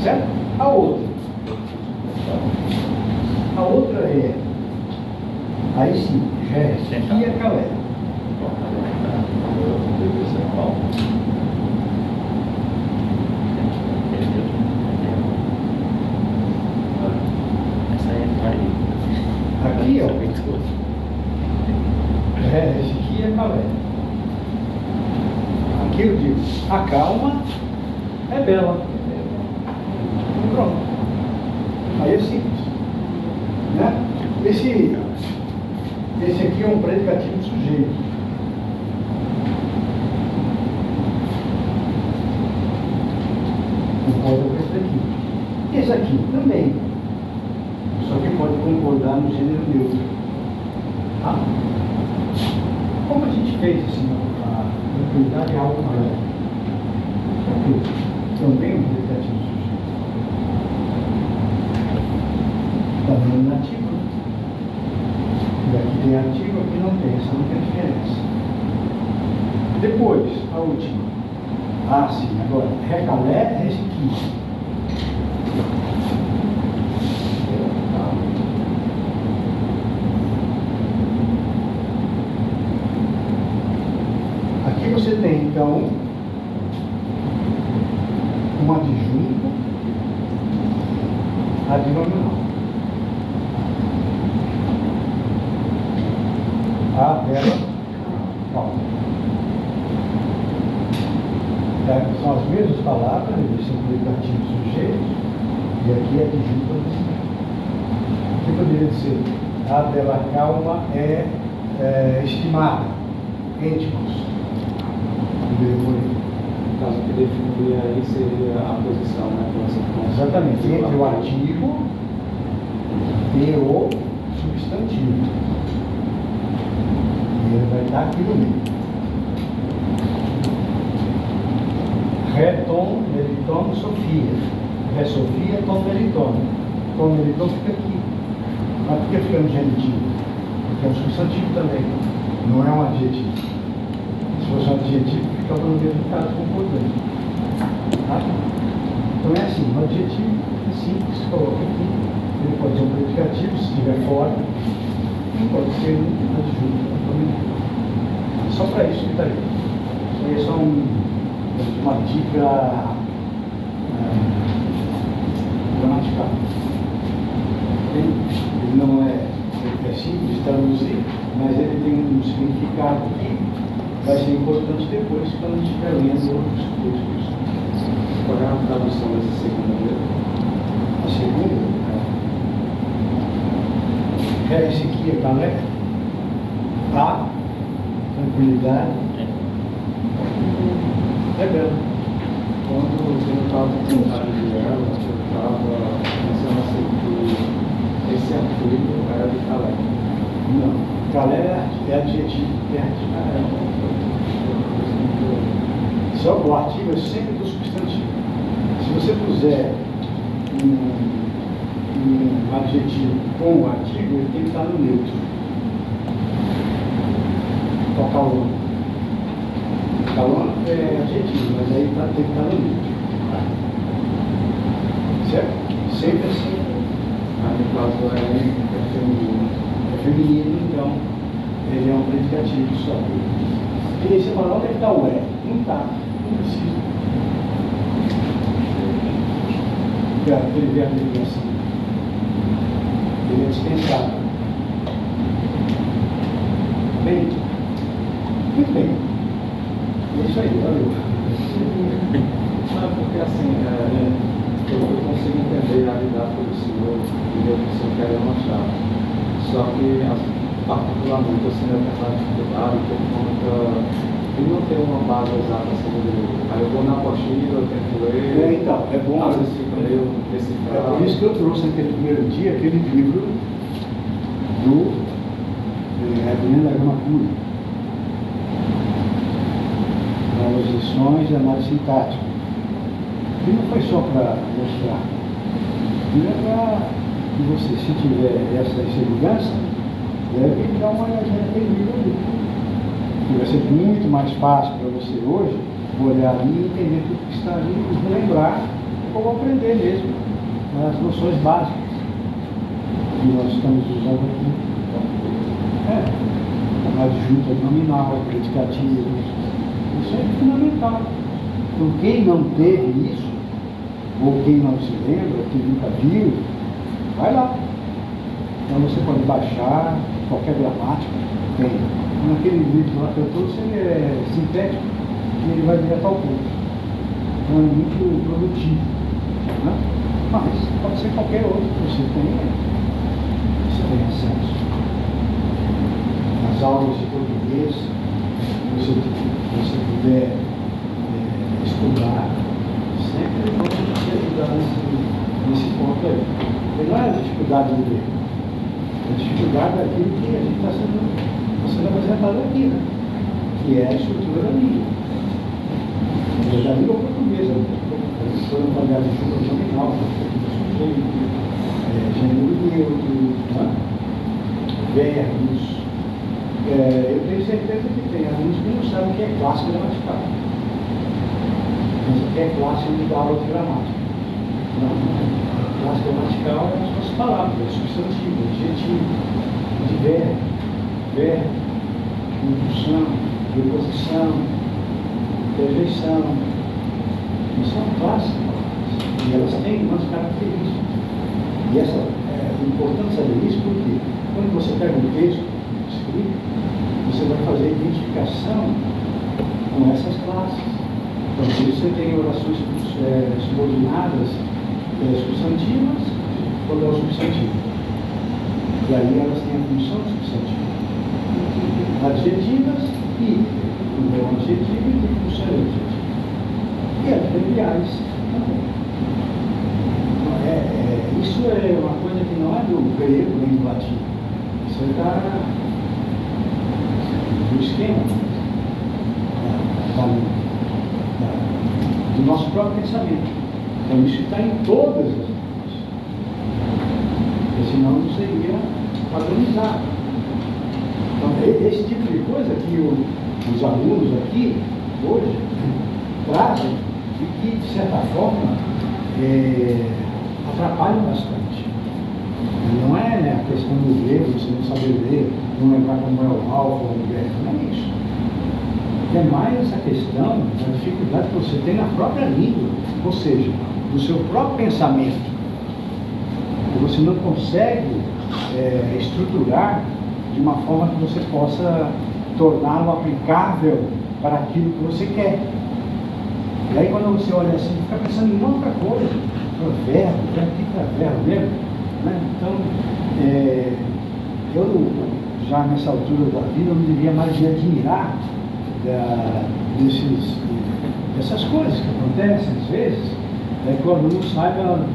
Certo? A outra. A outra é, aí sim, já é Sequia Calé. Aqui, ó, esse aqui é Calé. Aqui eu digo, a calma é bela. Pronto. Aí é simples. Né? Esse aqui é um predicativo sujeito. Concorda com esse aqui. Esse aqui também. Só que pode concordar no gênero neutro. Tá? Como a gente fez assim, a tranquilidade é algo maior. Também é um predicativo sujeito. Está vendo nativo? E aqui tem ativo, aqui não tem, essa única diferença. Depois, a última. Ah, sim, agora, recalé, ressequia. Aqui você tem, então, um adjunto adnominal. A dela, ó. São as mesmas palavras, eles são predativos sujeitos, e aqui é adjunto adnominal. O que poderia dizer? A dela calma é estimada, íntimos. No caso que definiria aí seria a posição, né? Exatamente, entre o artigo e o substantivo. E ele vai estar aqui no meio. Ré, tom, meriton, sofia. Ré, sofia, tom, meriton. Tom, meriton fica aqui. Mas por que fica no genitivo? Porque é um substantivo também. Não é um adjetivo. Se fosse um adjetivo, ficava no mesmo caso concordante. Tá? Então é assim, um adjetivo é simples, coloca aqui. Ele pode ser um predicativo, se estiver fora. Não pode ser um adjunto. Só para isso que está aí. Isso aí é só uma dica gramatical. Ele não é simples de traduzir, mas ele tem um significado que vai ser importante depois quando a gente estiver lendo outros textos. Qual é a tradução dessa segunda letra? A segunda é esse aqui, é Calé. A tranquilidade é bela. Quando eu estava tentando ler ela, eu estava pensando assim que esse artigo era de Calé. Não. Calé é adjetivo, é adjetivo. Só o artigo é sempre do substantivo. Se você puser um adjetivo com o artigo, ele tem que estar no neutro. Ó, calor. Calor é adjetivo, mas aí tem que estar no neutro. Certo? Sempre assim. Aí no caso é feminino. É feminino, então ele é um predicativo só. E aí você fala, onde é que está o é? Não está, não precisa. Aquele verbo de ligação. Ele é dispensado. Bem, muito bem. É isso aí, valeu. Não, porque assim, eu consigo entender a didática do senhor e o que o senhor quer mostrar. Só que, particularmente, eu sinto essa dificuldade por conta ele não tem uma base exata assim do livro. Aí eu vou na apostila, eu tento ler. Então, é bom. Às vezes fica meio É decifrado. por isso que eu trouxe naquele primeiro dia aquele livro do Adriano da Gama Pura. Novas lições de análise sintática. E não foi só para mostrar. E é para que você, se tiver essa insegurança, deve dar uma olhadinha naquele livro ali. Que vai ser muito mais fácil para você hoje olhar ali e entender tudo que está ali e relembrar ou aprender mesmo as noções básicas que nós estamos usando aqui. Adjunta nominal, predicativos, isso é fundamental. Então quem não teve isso, ou quem não se lembra, quem nunca viu, vai lá. Então você pode baixar qualquer gramática, tem. Naquele livro lá que eu trouxe, ele é sintético e ele vai direto ao ponto. Então é muito produtivo. Né? Mas pode ser qualquer outro que você tem acesso. As aulas de português, se você puder estudar, sempre vão te ajudar nesse ponto aí. E não é a dificuldade de ler, é a dificuldade daquilo que a gente está sendo apresentado aqui, né? Que é a estrutura da língua. Da língua portuguesa, foi uma qualidade de chuva nominal, gênero neutro, verbos. Eu tenho certeza que tem alunos que não sabem o que é classe gramatical. Mas o que é classe não dá aula de gramática. Não. Classe gramatical é as suas palavras, é substantivo, adjetivo, verbo, conjunção, preposição, interjeição. Isso são classes. E elas têm umas características. E é importante saber isso porque quando você pega um texto, você vai fazer identificação com essas classes. Então, por isso você tem orações subordinadas substantivas, quando é o substantivo. E aí elas têm a função substantiva. Adjetivas e quando é um adjetivo e tem função adjetiva. E adverbiais também. Então, isso é uma coisa que não é do grego nem do latim. Isso é do esquema do nosso próprio pensamento. Então isso está em todas as línguas. Porque senão não seria padronizado. Então esse tipo de coisa que os alunos aqui hoje trazem e que de certa forma atrapalham bastante. Não é, né, a questão do ler, você não saber ler, não lembrar como é o alfa ou o beta, não é isso. É mais essa questão da dificuldade que você tem na própria língua, ou seja, do seu próprio pensamento, que você não consegue estruturar de uma forma que você possa torná-lo aplicável para aquilo que você quer. E aí quando você olha assim, fica pensando em outra coisa, verbo, o que é verbo mesmo? Né? Então, eu já nessa altura da vida, eu não devia mais me admirar dessas coisas que acontecem às vezes, que o aluno saiba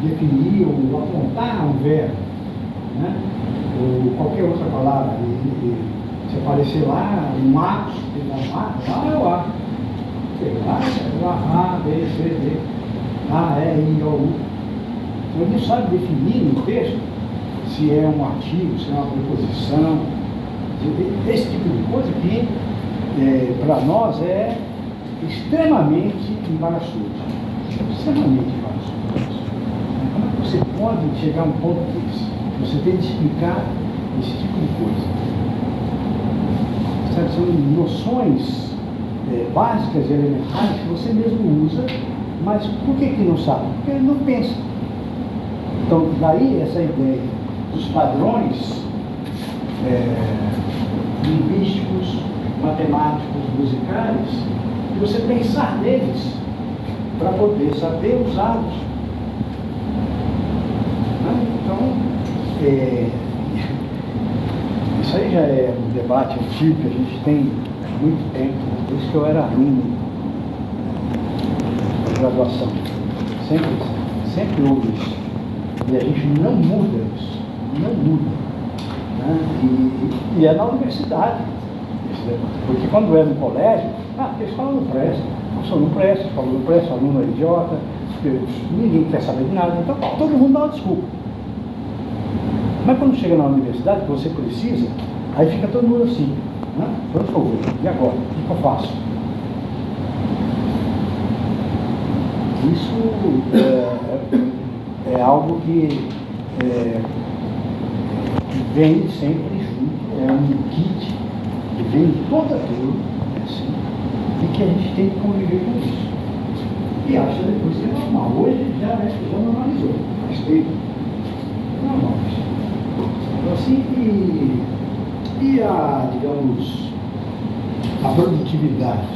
definir ou apontar um verbo, né? Ou qualquer outra palavra. Se aparecer lá, um Atos, lá é o A. Lá é o A, B, C, D, A, E, I, O, U. Ele não sabe definir no texto se é um artigo, se é uma preposição, esse tipo de coisa que para nós é extremamente embaraçoso. Extremamente embaraçoso. Como é que você pode chegar a um ponto desse? Você tem de explicar esse tipo de coisa. Sabe, são noções básicas e elementares que você mesmo usa, mas por que não sabe? Porque ele não pensa. Então, daí essa ideia dos padrões linguísticos, matemáticos, musicais, de você pensar neles para poder saber usá-los. Então, Isso aí já é um debate antigo que a gente tem há muito tempo, né? Por isso que eu era aluno da graduação. Sempre houve isso. E a gente não muda isso. Não muda. Né? E é na universidade. Porque quando é no colégio, a escola não presta, o professor não presta, a escola não presta, o aluno é idiota, ninguém quer saber de nada, então todo mundo dá uma desculpa. Mas quando chega na universidade, que você precisa, aí fica todo mundo assim, né? Para onde eu vou? E agora? O que eu faço? Isso é algo que vem sempre junto, é um kit que vem de toda a turma, assim, e que a gente tem que conviver com isso. E acha depois que é normal. Hoje já normalizou, mas teve normal. Então, assim, e a, digamos, a produtividade,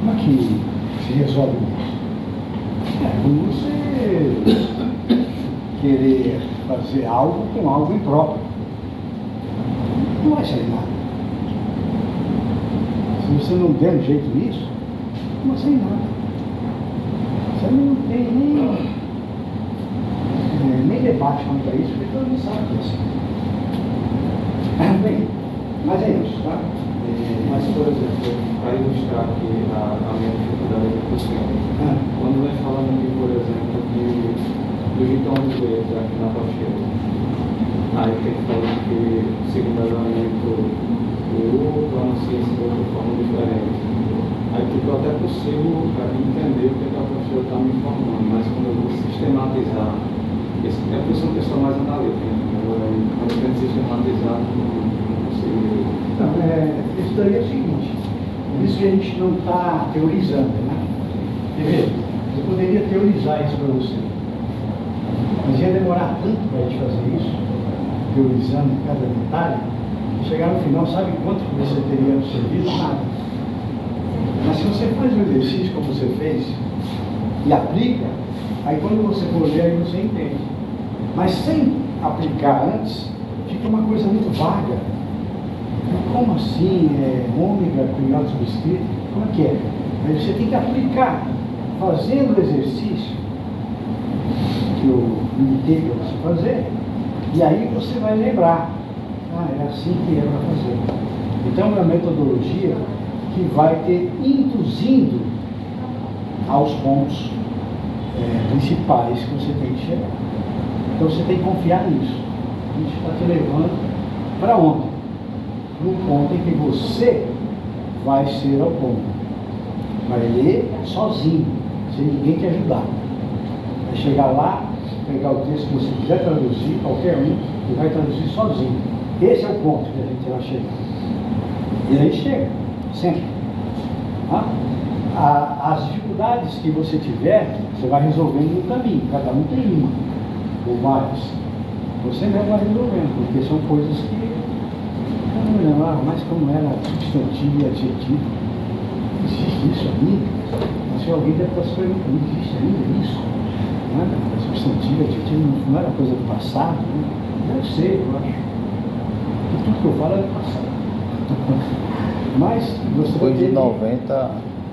como é que se resolve isso? Quando você querer fazer algo com algo impróprio, não vai sair nada. Se você não der um jeito nisso, não vai sair nada. Você não tem nem debate quanto a isso, porque todo mundo sabe que é assim. Bem, mas é isso, tá? Mas, por exemplo, para ilustrar aqui a minha dificuldade aqui com o senhor, quando nós falamos aqui, por exemplo, do Gitão dos Goiás aqui na Tauxeira, aí tem falando que, segundo elemento, o outro anuncia de outra forma diferente. Aí ficou até possível entender o que a Tauxeira está me informando, mas quando eu vou sistematizar, eu sou uma pessoa mais analítica, né? Quando eu tento sistematizar, não consigo. Então, isso daí é o seguinte, por isso que a gente não está teorizando, né? Quer ver? Eu poderia teorizar isso para você, mas ia demorar tanto para a gente fazer isso, teorizando cada detalhe, chegar no final, sabe quanto você teria no serviço? Nada. Mas se você faz um exercício como você fez e aplica, aí quando você for ler, aí você entende. Mas sem aplicar antes, fica uma coisa muito vaga. Como assim? Ômega, cunhado subscrito? Como é que é? Mas você tem que aplicar, fazendo o exercício que eu limitei para você fazer, e aí você vai lembrar. É assim que é para fazer. Então é uma metodologia que vai te induzindo aos pontos principais que você tem que chegar. Então você tem que confiar nisso. A gente está te levando para onde? No ponto em que você vai ser ao ponto. Vai ler sozinho, sem ninguém te ajudar. Vai chegar lá, pegar o texto que você quiser traduzir, qualquer um, e vai traduzir sozinho. Esse é o ponto que a gente vai chegar. E aí chega, sempre. As dificuldades que você tiver, você vai resolvendo no caminho. Cada um tem uma, ou várias. Você mesmo vai resolvendo, porque são coisas que eu não me lembrava mais como era substantivo e adjetivo. Existe isso ainda? Se alguém deve estar se perguntando, existe ainda isso? Substantivo e adjetivo não era coisa do passado? Né? Deve ser, eu acho. E tudo que eu falo é do passado. Mas você depois de 90,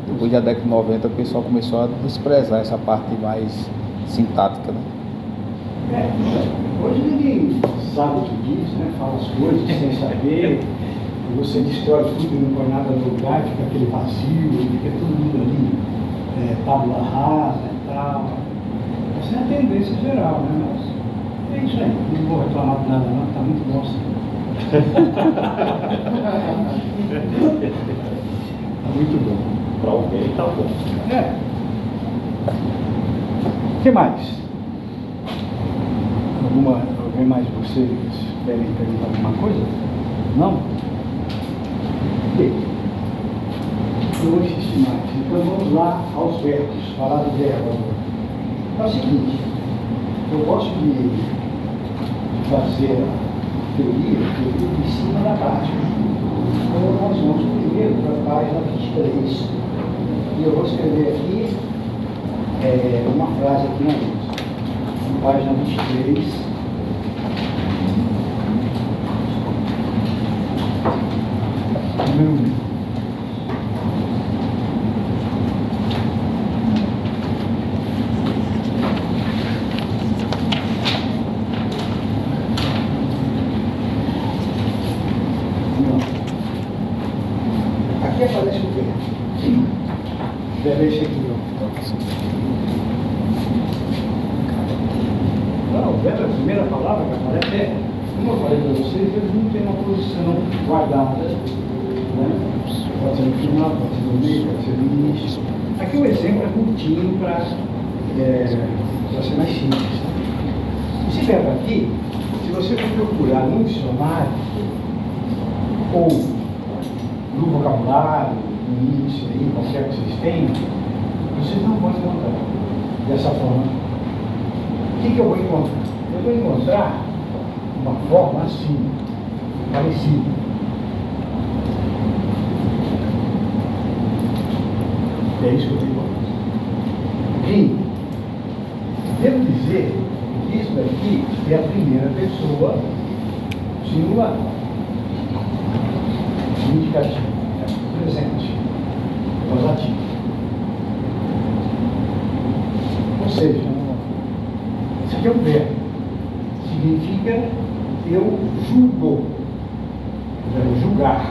depois da década de 90, o pessoal começou a desprezar essa parte mais sintática, né? Hoje ninguém sabe o que diz, né? Fala as coisas sem saber, e você destrói tudo e não põe nada no lugar, fica aquele vazio, fica todo mundo ali, tábula rasa e tal. Essa é a tendência geral, né? Mas é isso aí, não vou reclamar de nada não, está muito bom assim. Tá muito bom. Para alguém tá bom. O que mais? Alguém mais de vocês querem perguntar alguma coisa? Não? Bem, eu vou insistir mais. Então vamos lá aos verbos, falar do verbo agora. É o seguinte, eu gosto de fazer a teoria em cima da prática. Então nós vamos primeiro para a página 23. E eu vou escrever aqui uma frase aqui na lista. Página 23. Aqui aparece o verbo. O verbo é esse aqui, ó. Não, o verbo, a primeira palavra que aparece é, como eu falei para vocês, eles não têm uma posição guardada, né? Pode ser no final, pode ser no meio, pode ser no início. Aqui o exemplo é curtinho para ser mais simples. Esse verbo aqui, se você for procurar no dicionário, ou no vocabulário, no início aí, qualquer que vocês tenham, vocês não vão encontrar dessa forma. O que eu vou encontrar? Eu vou encontrar uma forma assim, parecida. É isso que eu tenho que encontrar. E devo dizer que isso daqui é a primeira pessoa singular. Indicativo, presente, causativo. Ou seja, isso aqui é um verbo. Significa eu julgo. Julgar.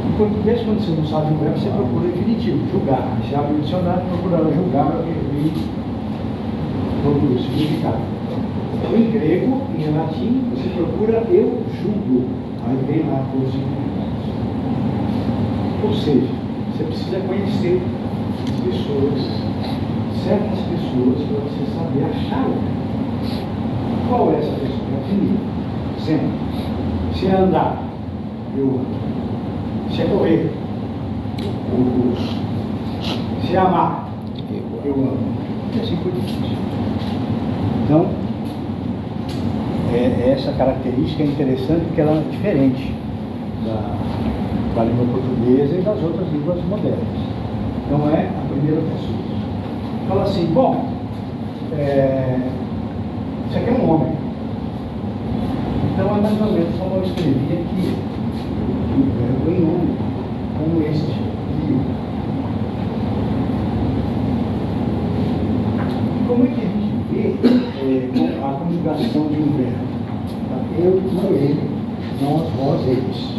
Em português, quando você não sabe o verbo, você procura o infinitivo, julgar. Você abre o dicionário e procura julgar para ver o significado. Então, em grego, em latim, você procura eu julgo. Aí vem lá os significados. Ou seja, você precisa conhecer as pessoas, certas pessoas, para você saber achar qual é essa pessoa. Definir. Exemplo, se é andar, eu ando. Se é correr, eu corro. Se é amar, eu amo. E assim por diante. Então, essa característica é interessante porque ela é diferente da língua portuguesa e das outras línguas modernas. Então é a primeira pessoa. Fala assim, bom, isso aqui é um homem. Então é mais ou menos como eu escrevi aqui, o verbo em homem, como este rio. Como é que a gente vê a conjugação de um verbo? Eu, não ele, nós, vós, eles.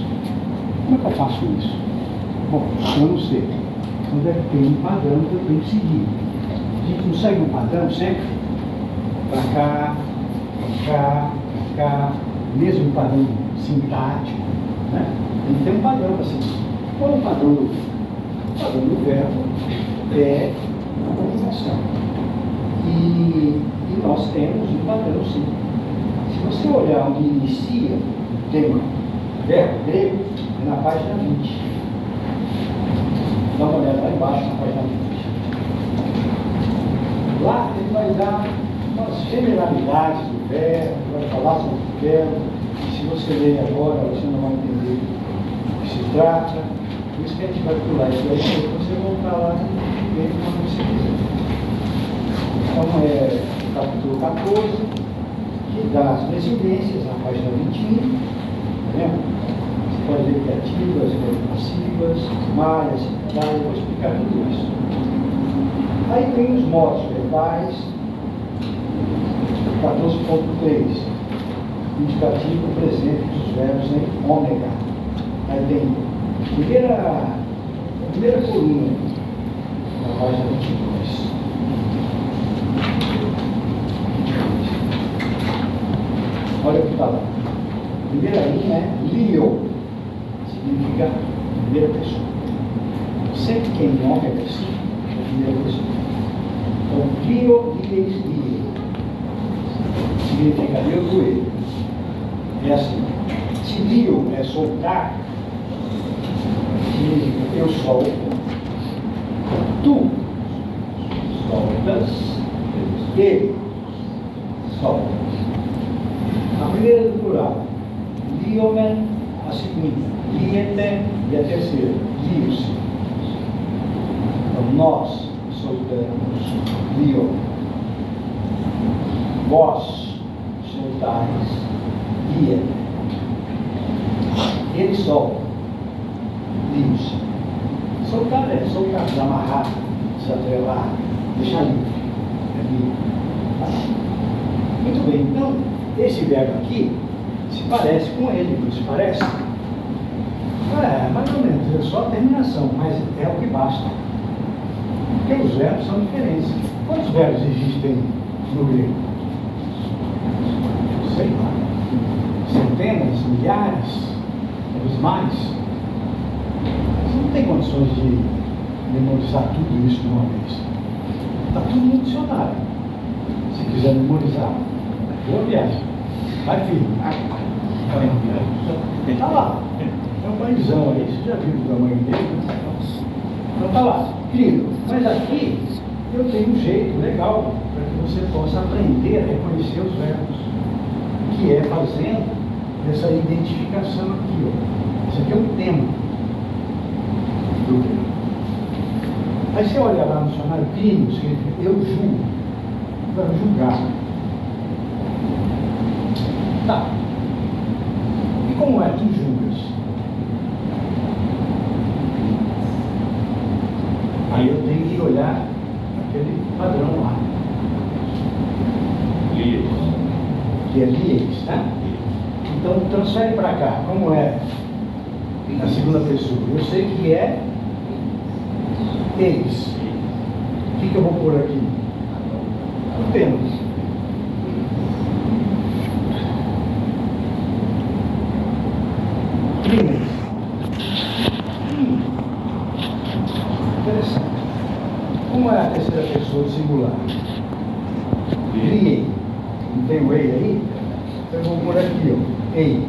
Como é que eu faço isso? Bom, eu não sei. Então deve ter um padrão que eu tenho que seguir. A gente não segue um padrão sempre? Para cá, para cá, para cá, mesmo padrão sintático, né? Tem que ter um padrão para seguir. Qual é o padrão do verbo? O padrão do verbo é a conjugação. E nós temos um padrão sim. Se você olhar onde inicia o tema verbo grego, é na página 20. Dá uma olhada lá embaixo na página 20. Lá ele vai dar umas generalidades do verbo, vai falar sobre o verbo. Se você ler agora, você não vai entender do que se trata. Por isso que a gente vai pular isso aí, depois você voltar lá e ver como você quiser. Então é o capítulo 14, que dá as residências, na página 21, tá vendo? Você pode ver que ativas, passivas, malhas, eu vou explicar tudo isso. Aí tem os modos verbais, 14.3, indicativo presente dos verbos em ômega. Aí tem a primeira coluna, na página 22. Olha o que está lá. Primeira linha é lio, significa primeira pessoa. Sempre que é em ômega, é primeira pessoa. Então, lio, lies, lie. Significa eu do ele. É assim. Se lio é soltar, significa eu solto, tu soltas, ele solta. A primeira do plural, liomen, a segunda, liete e a terceira, lios. Então, nós soltamos, lio. Vós soltais, liete. Ele solta, lios. Soltar é soltar, desamarrar, se atrelar, deixar livre. É livre. Muito bem, então, esse verbo aqui se parece com ele, não se parece? É, mais ou menos, é só a terminação, mas é o que basta. Porque os verbos são diferentes. Quantos verbos existem no grego? Sei lá. Centenas, milhares, talvez mais. Você não tem condições de memorizar tudo isso de uma vez. Está tudo no dicionário. Se quiser memorizar, boa viagem. Vai, filho. Está lá. É um banhozão aí, você já viu o tamanho dele? Então está lá. Filho, mas aqui eu tenho um jeito legal para que você possa aprender a reconhecer os verbos, que é fazendo essa identificação aqui. Ó. Esse aqui é um tema do grego. Aí você olha lá no dicionário crime, significa eu julgo, para julgar. Tá. E como é? Tu julgas? Aí eu tenho que olhar aquele padrão lá. Que é lies, né? Então transfere para cá. Como é na segunda pessoa? Eu sei que é eles. O que eu vou pôr aqui? O tema. Crimes. Interessante. Como é a terceira pessoa do singular? Criei. Não tem o ei aí? Então eu vou pôr aqui, ó. Ei.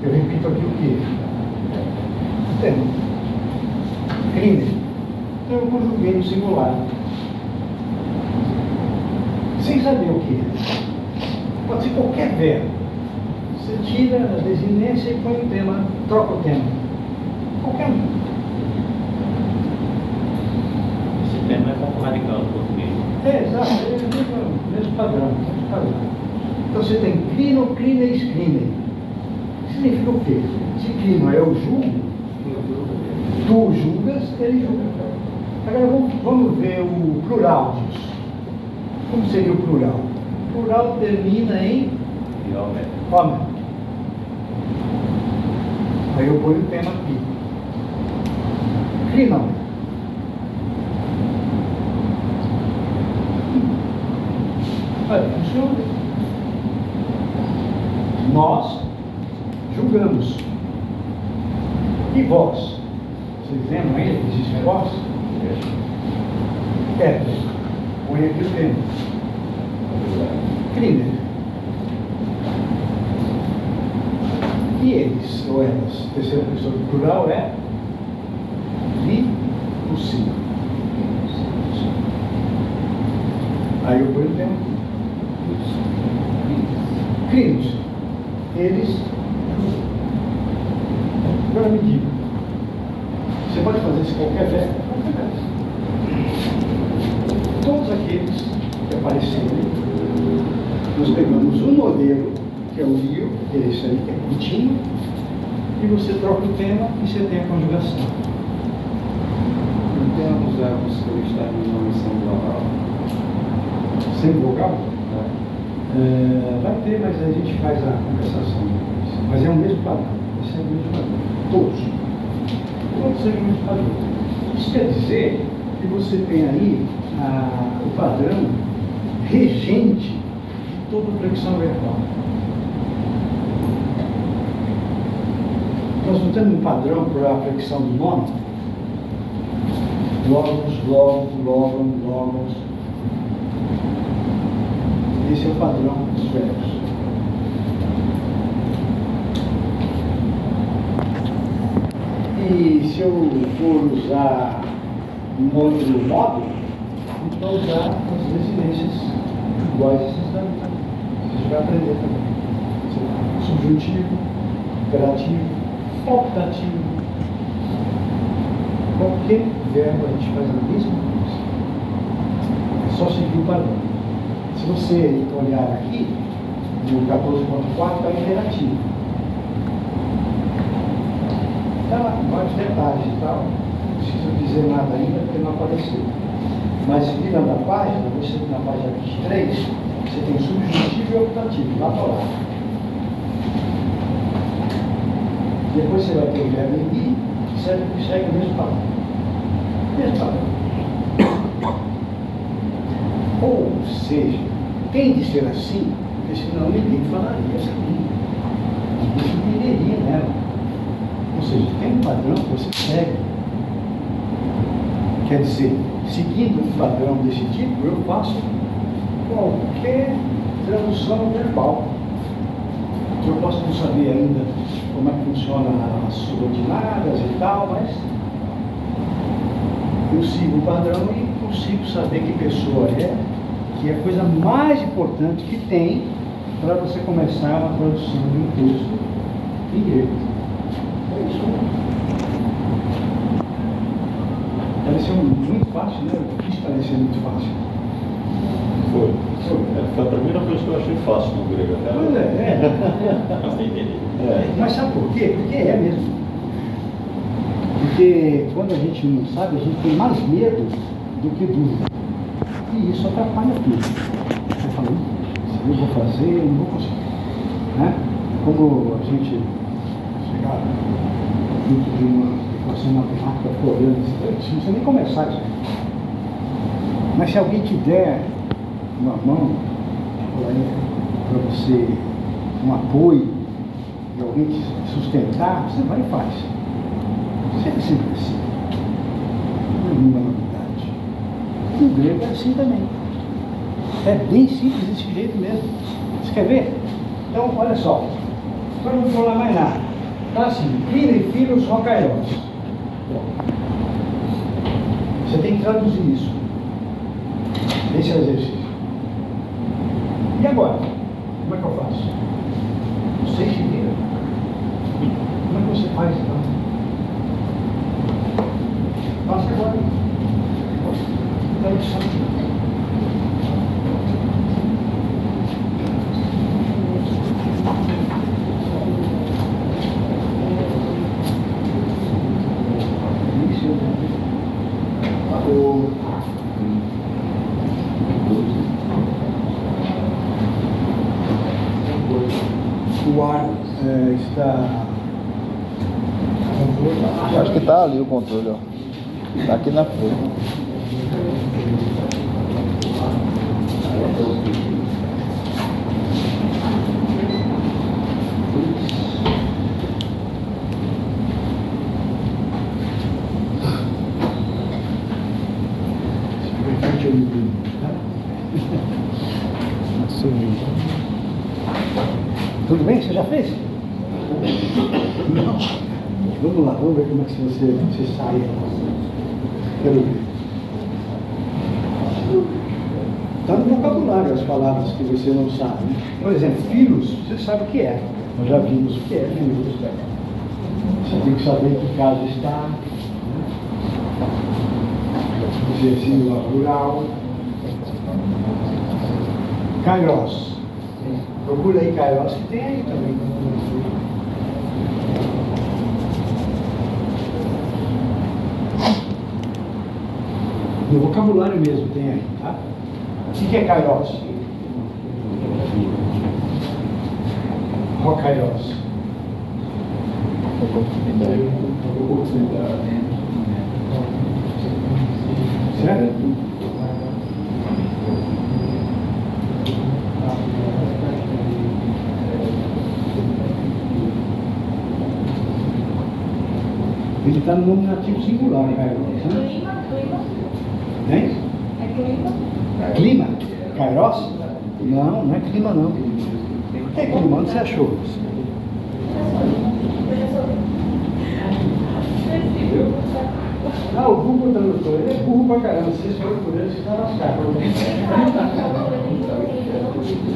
Eu repito aqui o quê? O tema. Crime. Então eu conjuguei no singular. Sem saber o que é. Pode ser qualquer verbo. Você tira a desinência e põe o tema, troca o tema. Qualquer um. Esse tema é pouco radical no português. É, exato. É o mesmo padrão. Então você tem crino, crines, crine. Significa o quê? Se crino é eu julgo, tu julgas, ele julga. Agora vamos ver o plural disso. Como seria o plural? O plural termina em homem. Aí eu ponho o tema aqui. Crinam. Olha, funciona. Nós julgamos. E vós? Vocês lembram ainda que existe vós? É. Põe aqui o tema. Crime. E eles, ou elas? Terceira pessoa do plural é vi possível. Aí eu ponho o tema aqui. Crimes. Eles. Agora me diga. Você pode fazer isso com qualquer verbo? Todos aqueles que apareceram ali, nós pegamos um modelo, que é o rio, que é esse aí, que é contínuo, e você troca o tema e você tem a conjugação. Não temos verbos que eu está em nome sem vogal. Sem vogal? Vai ter, mas a gente faz a conversação depois. Mas é o mesmo padrão. Esse é o mesmo padrão. Todos. Todos são o mesmo padrão. Isso quer dizer que você tem aí o padrão regente de toda flexão verbal. Nós não temos um padrão para a flexão do nome? Logos, logos, logos, logos. Esse é o padrão dos verbos. E se eu for usar um outro modo, eu vou usar as residências iguais a essas daí. Você vai aprender também. Subjuntivo, imperativo, optativo. Qualquer verbo a gente faz a mesma coisa. É só seguir o padrão. Se você olhar aqui, no 14.4 está imperativo. Está lá, vários detalhes e tal. Não preciso dizer nada ainda porque não apareceu. Mas virando a página, você na página 23, você tem subjuntivo e optativo, lá para lá. E Depois você vai ter o verbo ir, que segue o mesmo padrão. Mesmo padrão. Ou seja, tem de ser assim, porque senão ninguém falaria assim. Ninguém se entenderia nela. Ou seja, tem um padrão que você segue. Quer dizer, seguindo um padrão desse tipo, eu faço qualquer tradução verbal. Eu posso não saber ainda como é que funciona as subordinadas e tal, mas eu sigo o padrão e consigo saber que pessoa é, que é a coisa mais importante que tem para você começar a tradução de um texto em grego. É isso. Pareceu muito fácil, né? Eu quis parecer muito fácil. Foi. Foi a primeira coisa que eu achei fácil no grego. Pois é. Mas tem entender. Mas sabe por quê? Porque é mesmo. Porque quando a gente não sabe, a gente tem mais medo do que dúvida. E isso atrapalha tudo. Você fala, se eu vou fazer, eu não vou conseguir. Né? Como a gente chegar dentro de uma equação matemática correndo, não precisa nem começar isso. Mas se alguém te der uma mão para você, um apoio, e alguém te sustentar, você vai e faz. Sempre assim. Não é nenhuma novidade. E o grego é assim também. É bem simples desse jeito mesmo. Você quer ver? Então, olha só. Para não falar mais nada. Está assim, filha e filhos rocairos. Você tem que traduzir isso. Esse é o exercício. E agora? Como é que eu faço? Você se vira. Como é que você faz então? Faça agora. Tradução. O ar está. Acho que está ali o controle, ó. Está aqui na frente. Tudo bem? Você já fez? Não. Vamos lá, vamos ver como é que você sai. Quero ver. Está no vocabulário as palavras que você não sabe. Por exemplo, filhos, você sabe o que é. Nós já vimos o que é filhos. Você tem que saber em que caso está. Dizer singular plural. Kairos. Procura aí Kairos, que tem aí também. No vocabulário mesmo tem aí, tá? O que é Kairos? Rocairos. Certo? Ele está no nominativo singular, Kairos. Né? Hein? É clima? Clima? Kairos? Não, não é clima não. O que é clima? Onde você achou? Ah, o Google Tradutor, ele é burro pra caramba. Vocês foram por ele, vocês estão lascados.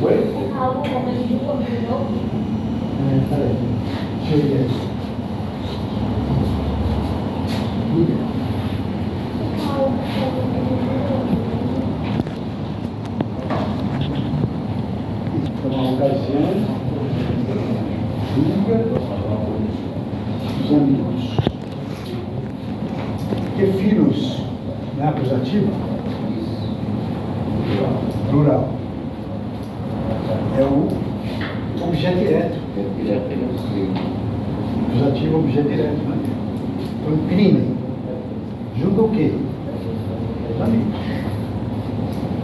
Oi? Peraí. Deixa eu ver. Uma ocasião, os amigos. Porque filhos não é acusativo? Plural. É o objeto direto. Acusativo substantivo, objeto direto, né? Então, crime. Julga o quê? Os amigos.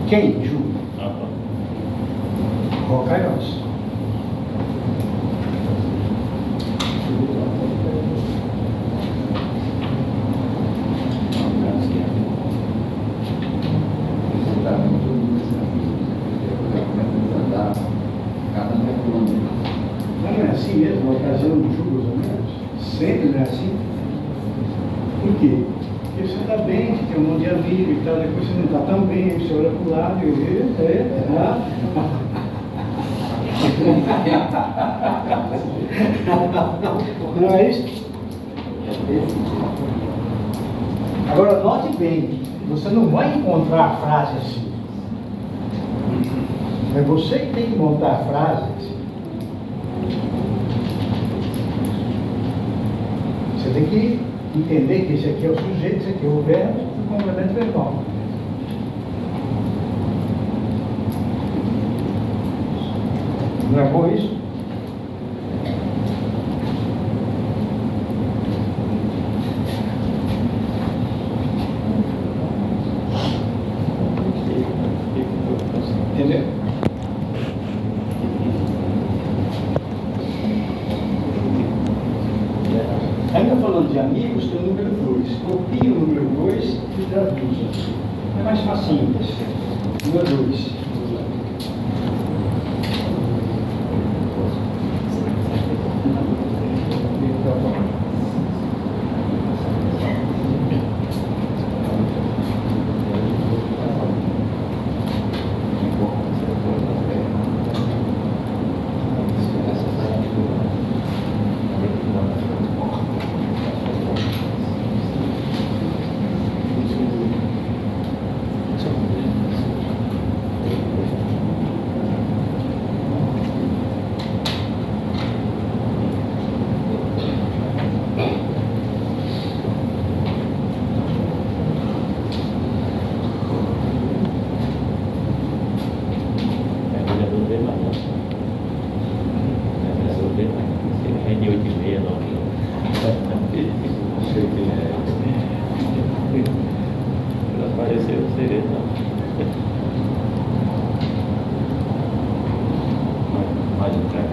Quem julga? Rocaiós. Não é assim mesmo, a ocasião do julgo os amigos? Sempre não é assim? Por quê? Porque você está bem, você tem um monte de amigo e tal, depois você não está tão bem, aí você olha para o lado e vê, não é isso? Agora, note bem, você não vai encontrar a frase assim. É você que tem que montar a frase assim. Você tem que entender que esse aqui é o sujeito, esse aqui é o verbo e o complemento verbal. Não é bom isso? Entendeu? Ainda falando de amigos, tem o número 2. Copia o número 2 e traduza. É mais facinho. Número 2. Apareceu, seria não. Mais um pra cá.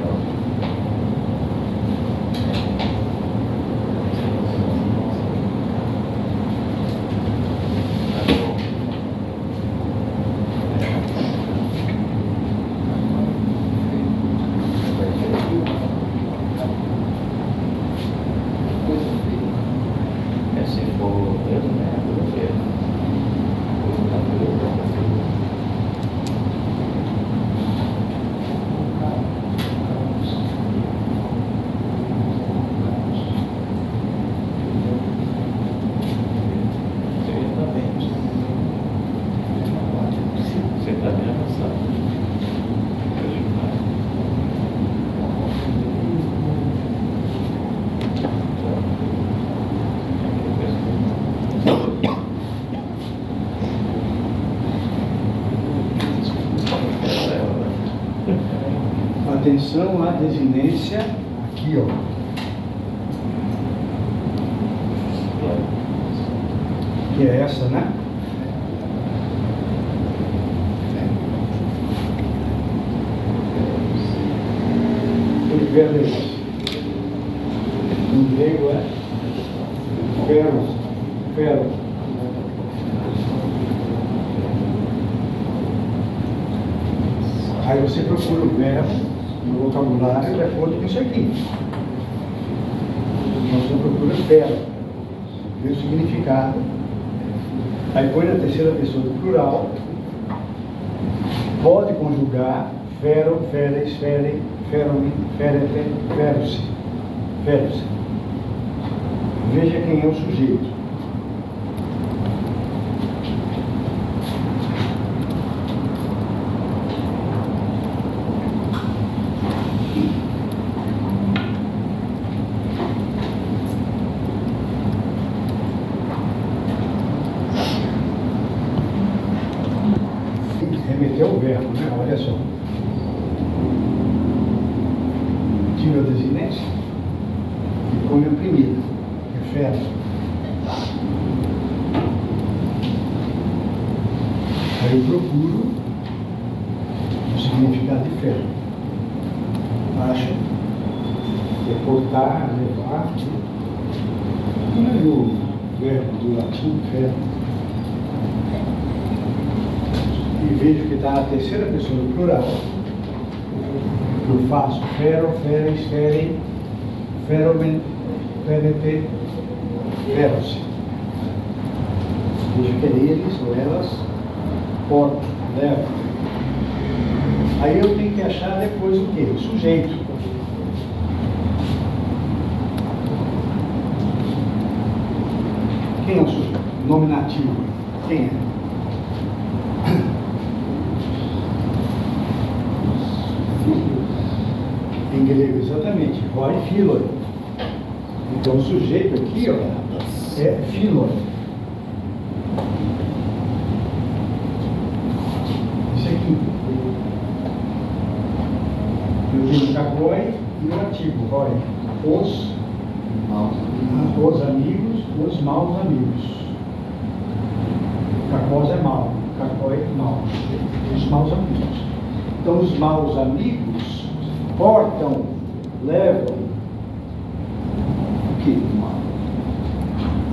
Se for mesmo, né? Você está bem avançado. Atenção à desinência aqui, ó. Que é essa, né? O verbo é esse. Em grego é feros, feros. Aí você procura o verbo no vocabulário de acordo com isso aqui. Então você procura fero, vê o significado, aí põe na terceira pessoa do plural, pode conjugar fero, feres, fere, ferome, ferete, ferose, ferose. Veja quem é o sujeito. Remeter ao verbo, né? Olha só. Tira a desinência e põe fome oprimida, é fera. Aí eu procuro o significado de fera. Acho, deportar, levar. Não é o verbo do latim, fera. E vejo que está na terceira pessoa do plural. Eu faço fero, feres, ferem, feromen, ferete, feros. Vejo que é eles ou elas portam, levam. Aí eu tenho que achar depois o quê? O sujeito. Quem é o sujeito? Nominativo. Quem é? Em grego, exatamente. Roi filoi. Então o sujeito aqui, ó, é filoi. Isso aqui. Eu tenho o cacoi e o artigo, roi. Os amigos, os maus amigos. Cacós é mau, cacoi é mau. Os maus amigos. Então os maus amigos portam, levam o que?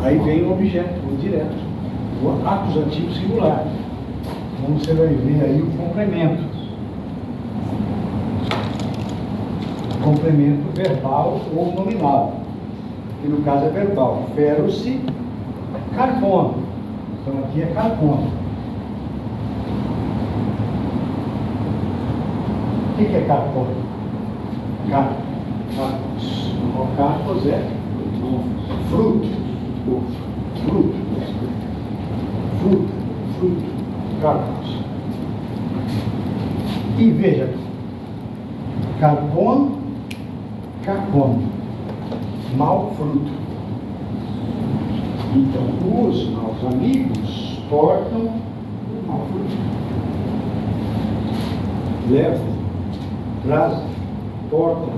Aí vem o objeto, o direto, o acusativo singular. Então você vai ver aí o complemento. Complemento verbal ou nominal. Que no caso é verbal. Fero-se carbono. Então aqui é carbono. O que é carbono? Carpos. O carpos é fruto. Fruto. Carpos. E veja, carbono, mau fruto. Então, os maus amigos portam o mau fruto. Levam, trazem, portam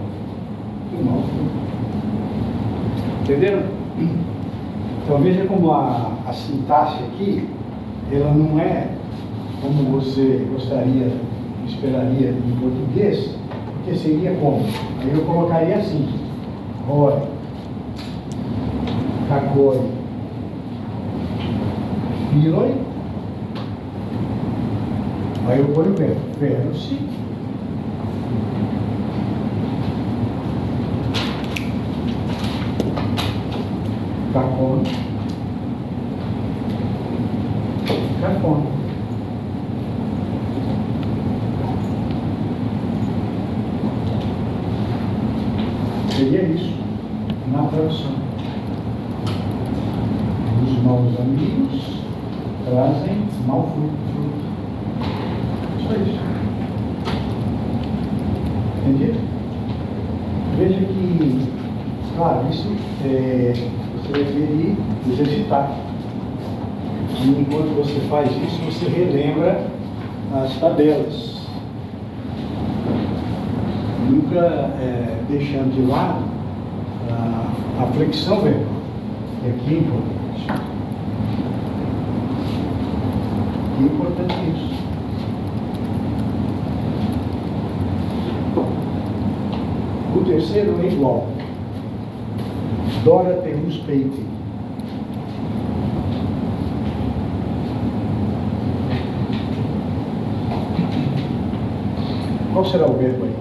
o mau fruto. Entenderam? Então veja como a sintaxe aqui, ela não é como você gostaria, esperaria em português, porque seria como? Aí eu colocaria assim, roi, cacoi, filoi, aí eu ponho o verbo, fero-se, carbono, seria isso na tradução. Os maus amigos trazem mau fruto. Só isso. Entendido? Veja que, claro, isso você deveria exercitar. E enquanto você faz isso, você relembra as tabelas. Nunca deixando de lado a flexão verbal, que aqui é importante. Aqui é importante isso. O terceiro é igual. Dora terus peite. Qual será o verbo aí?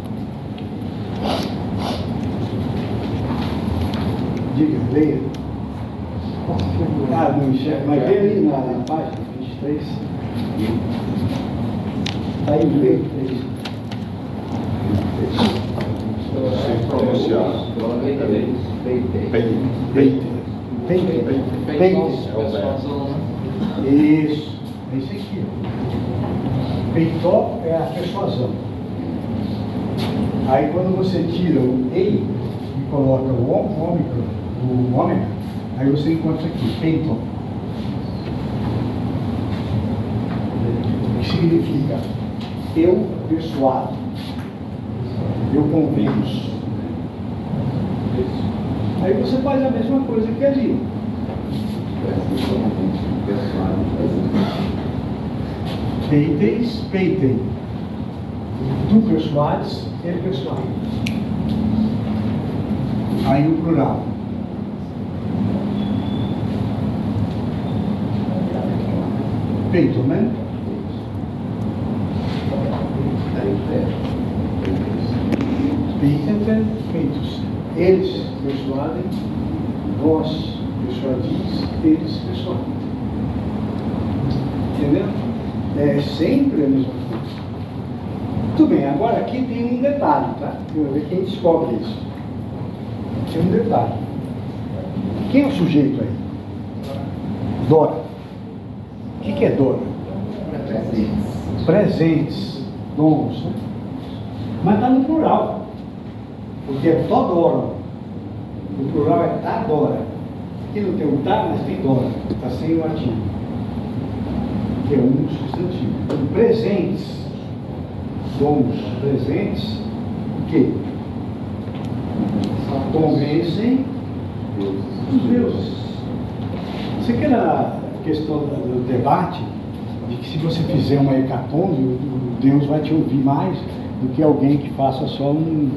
Diga, leia. Ah, não enxerga, mas vê ali na página 23. Está aí, leia. Pronunciar. Isso, é isso aqui. Peitó é a persuasão. Aí quando você tira o ei e coloca o ômega, aí você encontra aqui, peitó. Que significa eu persuado, eu convenço. Aí você faz a mesma coisa que ali. Peiteis, peitem. Tu persuades, ele persuade. Aí o plural. Peito, né? Peitem, peitos. Eles persuadem, vós persuadis, eles persuadem. Entendeu? É sempre a mesma coisa. Muito bem, agora aqui tem um detalhe, tá? Vamos ver quem descobre isso. Tem um detalhe. Quem é o sujeito aí? Dora. O que é Dora? Presentes. Dons, né? Mas está no plural. Porque é Todora. O plural é Tadora. Aqui não tem o tá, mas tem Dora. Está sem o artigo. Que é um substantivo. Então, presentes. Dons presentes. O quê? Convencem os deuses. Você quer a questão do debate de que se você fizer uma hecatombe, o Deus vai te ouvir mais do que alguém que faça só um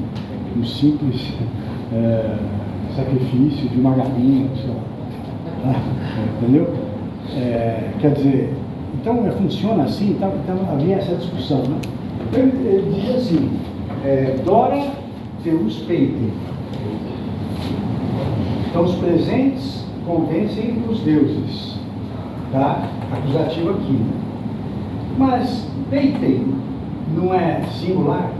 simples sacrifício de uma galinha, sei lá. Entendeu? Quer dizer, então funciona assim, então havia essa discussão, né? Então ele diz assim, Dora Deus peitem. Então os presentes convencem os deuses, tá? Acusativo aqui, né? Mas peitem não é singular?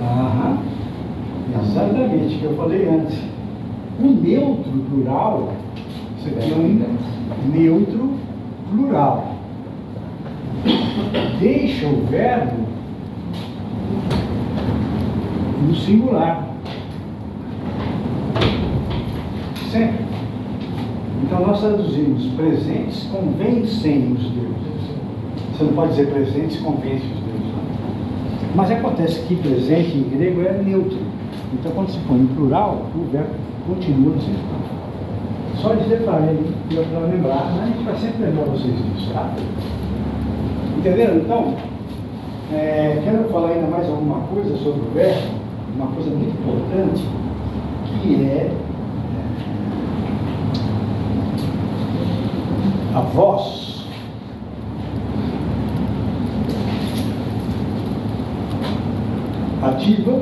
Aham. Exatamente, que eu falei antes. O neutro plural, isso aqui é um neutro plural. Deixa o verbo no singular. Sempre. Então nós traduzimos presentes convencem os deuses. Você não pode dizer presentes convence os deuses. Não. Mas acontece que presente em grego é neutro. Então quando se põe em plural, o verbo continua no singular. Só dizer para ele, para lembrar, mas a gente vai sempre lembrar vocês disso, tá? Entenderam? Então, quero falar ainda mais alguma coisa sobre o verbo, uma coisa muito importante, que é a voz. Ativa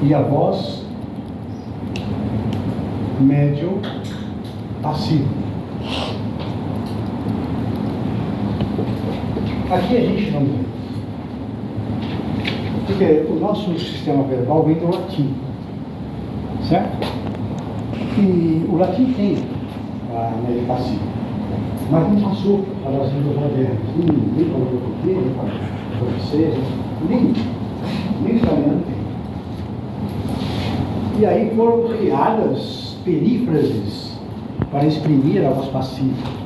e a voz médio passiva. Aqui a gente não vê. Porque o nosso sistema verbal vem do latim. Certo? E o latim tem a média passiva. Mas não passou para as línguas modernas. Nem para o português, nem para o francês, nem italiano tem. E aí foram criadas perífrases para exprimir a voz passiva.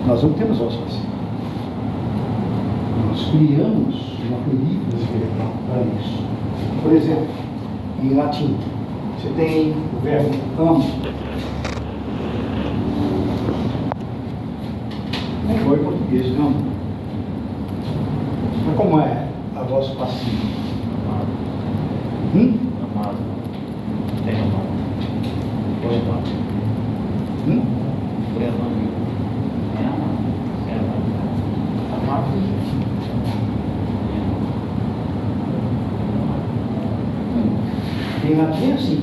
Nós não temos voz passiva. Nós criamos uma perífrase para isso. Por exemplo, em latim, você tem o verbo amo. Não foi em português, amo. Mas como é a voz passiva? Amado. Tem amado. Foi amado. Foi amado. É amado. É amado. Amado. Em latim é assim.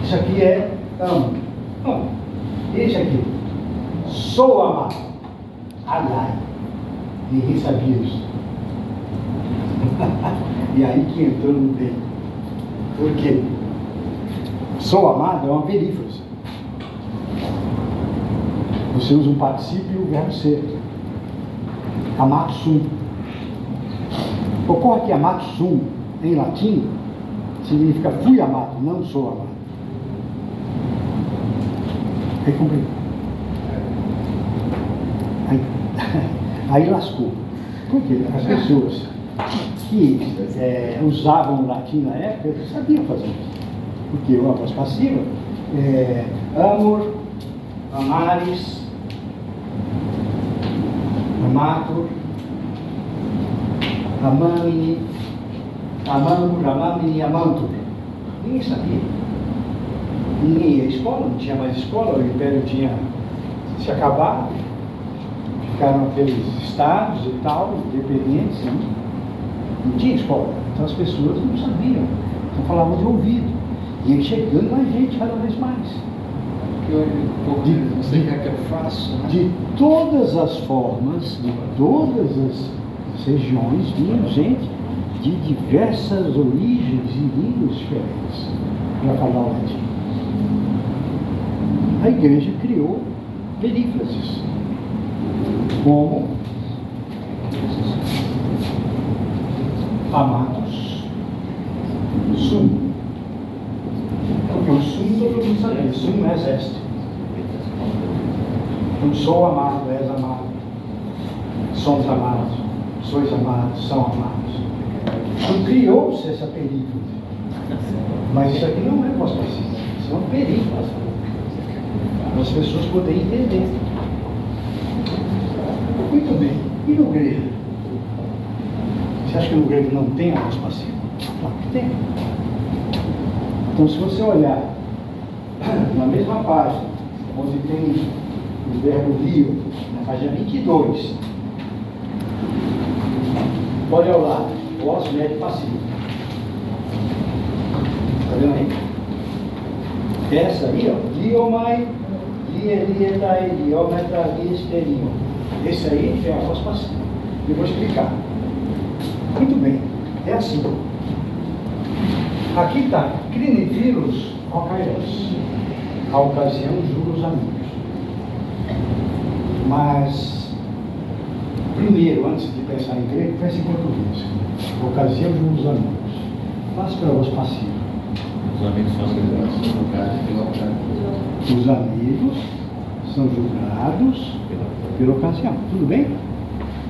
Isso aqui é amo. Esse aqui. Sou amado. Aliás. Ninguém sabia isso. E aí que entrou no bem. Por quê? Sou amado é uma perífrase. Você usa um particípio e o verbo ser. Amato sum. Ocorre que amato sum, em latim, significa fui amado, não sou amado. É complicado. Aí lascou. Por quê? As pessoas que usavam o latim na época sabiam fazer isso. Porque a voz passiva é amor, amares, amator, amamini, amamur, amamini, amantur. Ninguém sabia. Ninguém ia à escola, não tinha mais escola, o Império tinha se acabado, ficaram aqueles estados e tal, independentes, não tinha escola. Então as pessoas não sabiam, então falavam de ouvido. E aí chegando mais gente cada vez mais. Você quer que eu faça? Né? De todas as formas, de todas as regiões, vinha gente de diversas origens e línguas diferentes para falar o latim. A igreja criou perífrases, como amados, sum. Porque o sum todo mundo sabia, sum é exército. Então sou amado, és amado, somos amados, sois amados, são amados. Então criou-se essa perífrase. Mas isso aqui não é voz passiva, isso é uma perífrase. Para as pessoas poderem entender. Muito bem. E no grego? Você acha que no grego não tem a voz passiva? Claro que tem. Então, se você olhar na mesma página, onde tem o verbo rio, na página 22, olha ao lado, voz médio passivo. Está vendo aí? Essa aí, ó, liomai, lietai, liometa, liesterion. Esse aí é a voz passiva. Eu vou explicar. Muito bem, é assim. Aqui está, crinivirus ocaios. A ocasião jura os amigos. Mas, primeiro, antes de pensar em grego, pense em português. Ocasião jura os amigos. Faça para a voz passiva. Os amigos são julgados pela ocasião. Os amigos são julgados pela ocasião. Tudo bem?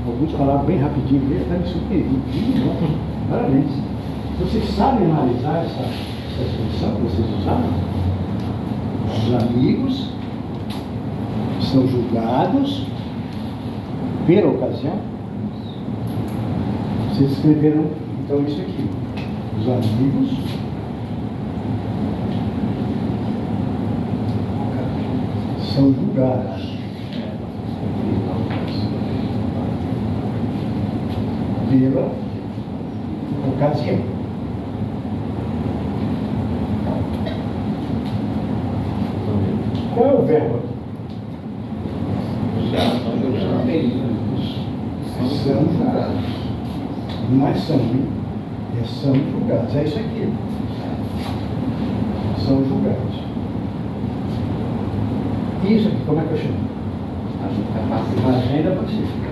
Alguns falaram bem rapidinho, está me surpreendendo. Parabéns. Vocês sabem analisar essa expressão que vocês usaram? Os amigos são julgados pela ocasião. Vocês escreveram então isso aqui. Os amigos são julgados pela ocasião. Qual é o verbo? São julgados. Não é são, hein? É são julgados. É isso aqui. São julgados. Isso aqui, como é que eu chamo? Agenda pacífica.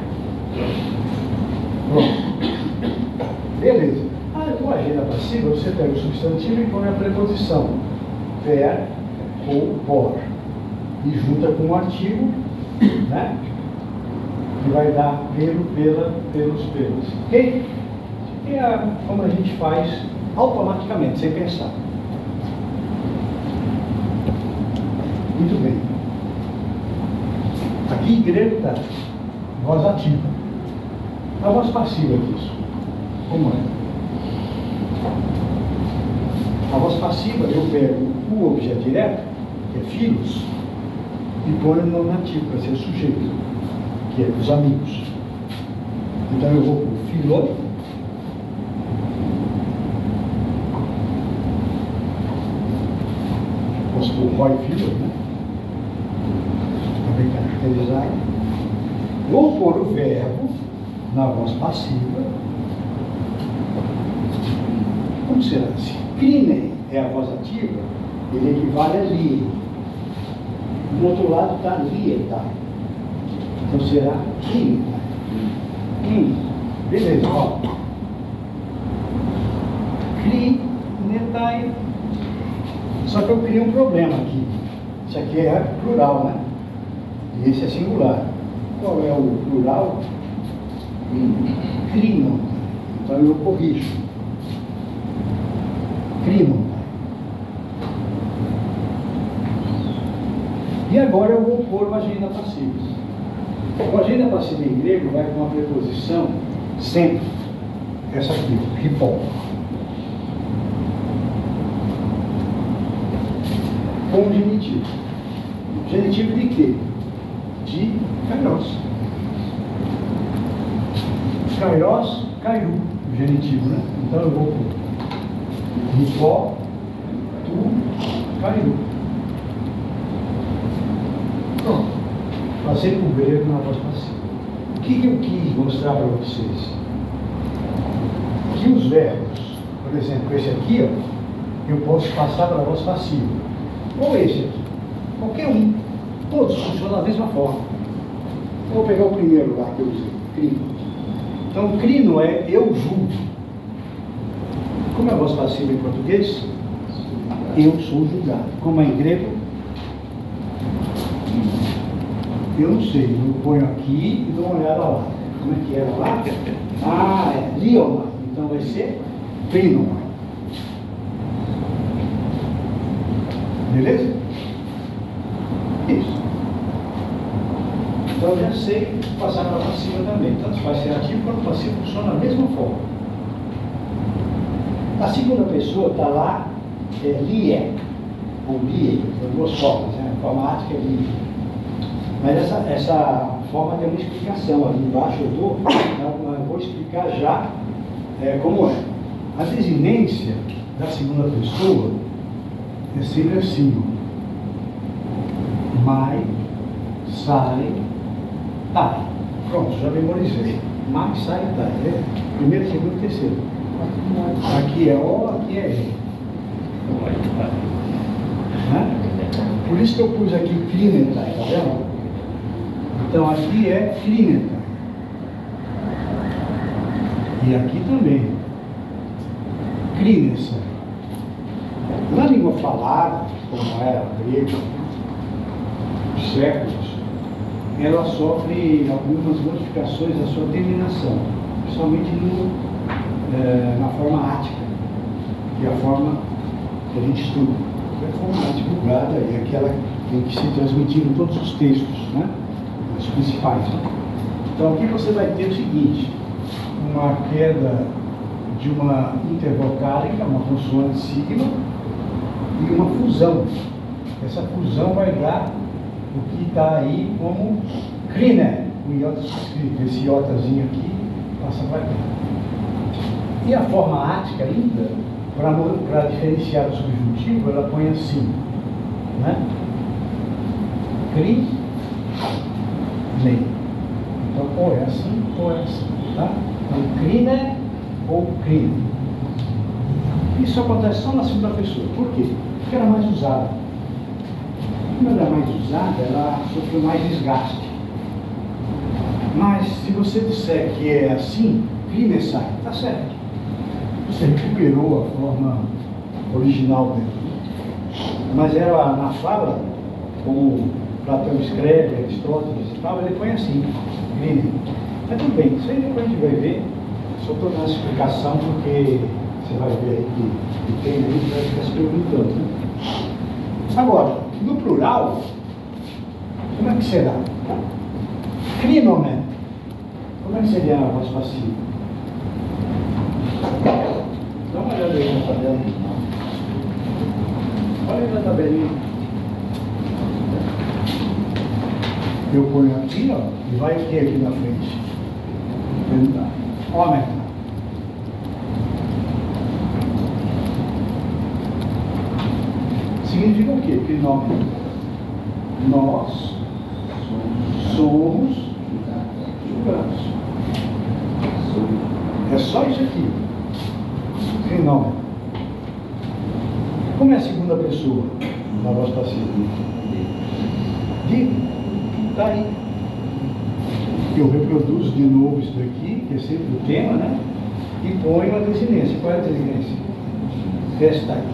Pronto. Beleza. Com a agenda passiva, você pega o substantivo e põe a preposição ver ou por. E junta com o artigo, né? Que vai dar pelo, pela, pelos, pelos. Ok? É como a gente faz automaticamente, sem pensar. Muito bem. Aqui em grego está voz ativa. A voz passiva disso. Como é? A voz passiva, eu pego o objeto direto, que é filhos, e põe no nominativo, para ser o sujeito, que é os amigos. Então eu vou para o filho, posso pôr o Roy filho, né? Para bem caracterizar. Vou pôr o verbo na voz passiva. Como será? Se crine é a voz ativa, ele equivale a li. Do outro lado está lieta. Então será crine. Beleza, ó. Crinetai. Só que eu criei um problema aqui. Isso aqui é plural, né? E esse é singular. Qual é o plural Crino. Então eu corrijo. Crino. E agora eu vou pôr o agenda passivo. O agenda passivo em grego vai com uma preposição sempre. Essa aqui, ripol. Com um genitivo. Genitivo de quê? De kairos. Kairos, kairu, o genitivo, né? Então eu vou pôr ripó, tu, kairu. Pronto. Passei por grego na voz passiva. O que eu quis mostrar para vocês? Que os verbos, por exemplo, esse aqui, ó, eu posso passar para a voz passiva. Ou esse aqui. Qualquer um. Todos funcionam da mesma forma. Vou pegar o primeiro lá que eu usei, crino. Então, crino é eu julgo. Como é a voz passiva em português? Eu sou julgado. Como é em grego? Eu não sei. Eu ponho aqui e dou uma olhada lá. Como é que era lá? Ah, é lioma. Então vai ser crinoma. Beleza? Isso. Então eu já sei passar para a passiva também. Tanto faz ser ativo quanto passivo funciona da mesma forma. A segunda pessoa está lá, lie, ou lie, são duas formas, né? A forma ática é lie. Mas essa forma tem uma explicação ali embaixo, eu vou explicar já como é. A desinência da segunda pessoa é sempre assim, mai, sai, tai. Pronto, já memorizei. Mai, sai, tai. Né? Primeiro, segundo, terceiro. Aqui é O, aqui é E. Né? Por isso que eu pus aqui clinetai, tá vendo? Então aqui é clinetai. E aqui também. Clinessa. Na língua falada, como era grego, séculos, ela sofre algumas modificações da sua terminação, principalmente na forma ática, que é a forma que a gente estuda. É a forma divulgada e aquela em que se transmitiram todos os textos, né? Os principais. Né? Então aqui você vai ter o seguinte, uma queda de uma intervocálica, uma consoante sigma, e uma fusão. Essa fusão vai dar o que está aí como crine, o iota escrito. Esse iotazinho aqui passa para cá. E a forma ática ainda, para diferenciar do subjuntivo, ela põe assim, né? Cri, lei. Então, ou é assim, tá? Então, crine ou crine. Isso acontece só na segunda pessoa. Por quê? Porque era mais usada. Como ela é mais usada, ela sofreu mais desgaste. Mas se você disser que é assim, crine sai, tá certo. Você recuperou a forma original dele. Mas era na fala, como Platão escreve, Aristóteles e tal, ele põe assim, crine. Mas tudo bem, isso aí depois a gente vai ver. Só estou dando essa explicação porque você vai ver aí que tem aí, você vai ficar se perguntando. Né? Agora, no plural, como é que será? Crinomen. Como é que seria a voz passiva? Dá uma olhada aí na tabela. Olha aí na tabelinha. Eu ponho aqui, ó, e vai o que aqui na frente? Homem. Significa o quê? Que nós somos julgados. É só isso aqui. Fenômeno. Como é a segunda pessoa na voz passiva? Digo, está aí. Eu reproduzo de novo isso daqui, que é sempre o tema, né? E ponho a desinência. Qual é a desinência? Esta aí.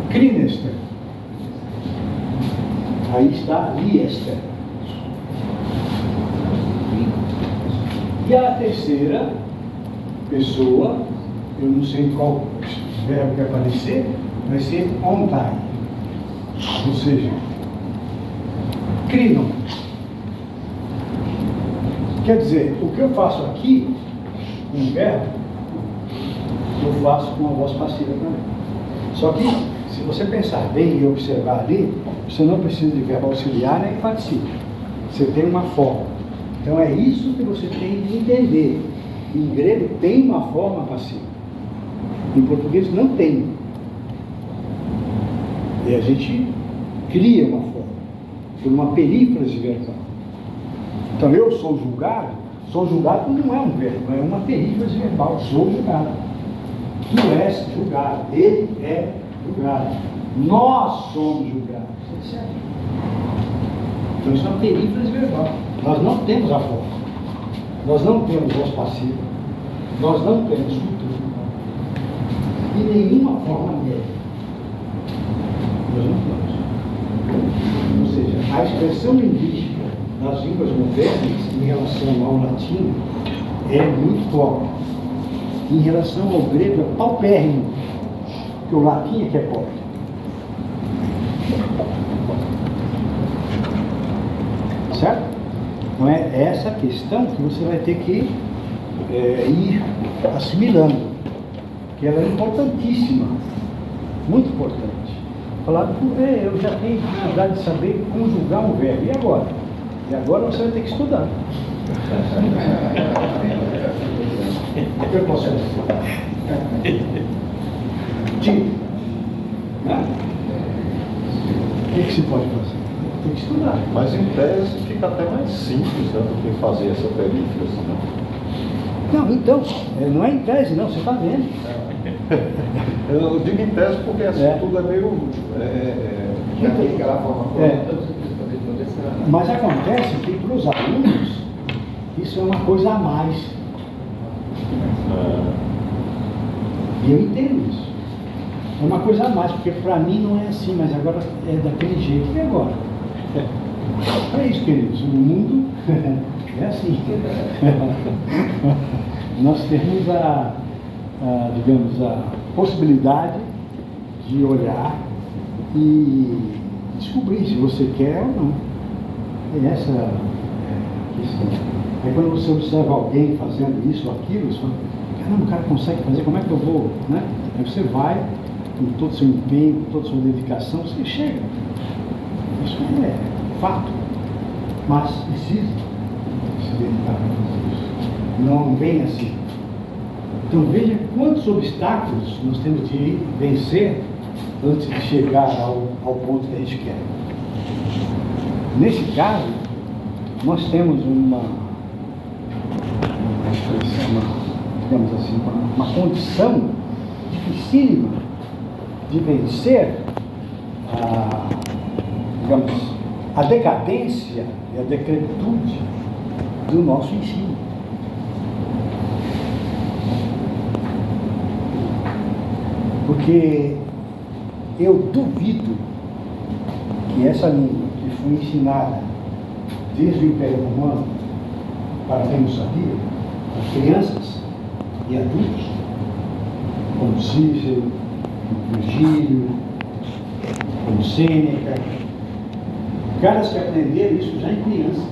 Crinester. Aí está liester. E a terceira pessoa, eu não sei qual verbo que aparecer, vai ser on time. Ou seja, criam. Quer dizer, o que eu faço aqui, com o verbo, eu faço com a voz passiva também. Só que, se você pensar bem e observar ali, você não precisa de verbo auxiliar nem participio. Você tem uma forma. Então é isso que você tem de entender. Em grego tem uma forma passiva. Em português não tem. E a gente cria uma forma, por uma perífrase verbal. Então eu sou julgado não é um verbo, é uma perífrase verbal, sou julgado. Tu és julgado, ele é julgado. Nós somos julgados. Etc. Então isso é uma perífrase verbal. Nós não temos a forma. Nós não temos voz passiva. Nós não temos futuro. E nenhuma forma média. Nós não temos. Ou seja, a expressão linguística das línguas modernas em relação ao latim é muito pobre. Em relação ao grego é paupérrimo. Porque o latim é que é pobre. Certo? Então é essa questão que você vai ter que ir assimilando, que ela é importantíssima, muito importante. Falar, eu já tenho dificuldade de saber conjugar um verbo, e agora? E agora você vai ter que estudar. O que eu posso fazer? Tipo, o que se pode fazer? Tem que estudar. Mas em tese fica até mais simples, né, do que fazer essa perífrase, né? Não, então, não é em tese, não, você está vendo. Eu digo em tese porque assim, tudo é meio... Já tem aquela forma. Mas acontece que para os alunos, isso é uma coisa a mais. E eu entendo isso. É uma coisa a mais, porque para mim não é assim, mas agora é daquele jeito. E agora? É isso, queridos. O mundo é assim. Nós temos digamos, a possibilidade de olhar e descobrir se você quer ou não. É essa a questão. Aí quando você observa alguém fazendo isso ou aquilo, você fala, caramba, o cara consegue fazer, como é que eu vou? Né? Aí você vai, com todo o seu empenho, com toda a sua dedicação, você chega. Isso é fato. Mas precisa se dedicar a fazer isso. Não vem assim. Então veja quantos obstáculos nós temos de vencer antes de chegar ao ponto que a gente quer. Nesse caso, nós temos uma digamos assim, uma condição dificílima de vencer digamos, a decadência e a decrepitude do nosso ensino. Porque eu duvido que essa língua que foi ensinada desde o Império Romano, para quem não sabia, as crianças e adultos, como Cícero, como Virgílio, como Sêneca, caras que aprenderam isso já em criança,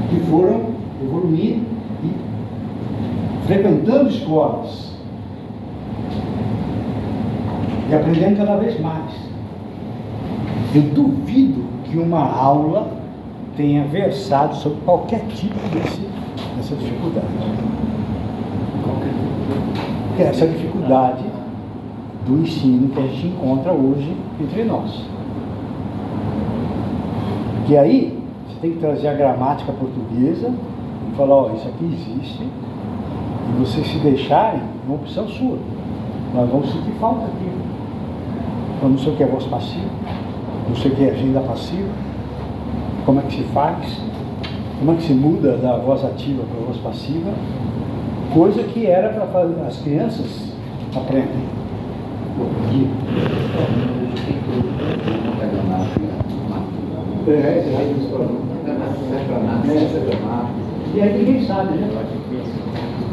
que foram evoluindo e frequentando escolas e aprendendo cada vez mais. Eu duvido que uma aula tenha versado sobre qualquer tipo dessa dificuldade. Essa dificuldade do ensino que a gente encontra hoje entre nós. Que aí você tem que trazer a gramática portuguesa e falar, ó, isso aqui existe, e vocês se deixarem, é uma opção sua. Nós vamos sentir falta aqui. Eu não sei o que é voz passiva, não sei o que é agenda passiva, como é que se faz, como é que se muda da voz ativa para a voz passiva, coisa que era para fazer, as crianças aprendem. E aí ninguém sabe, né?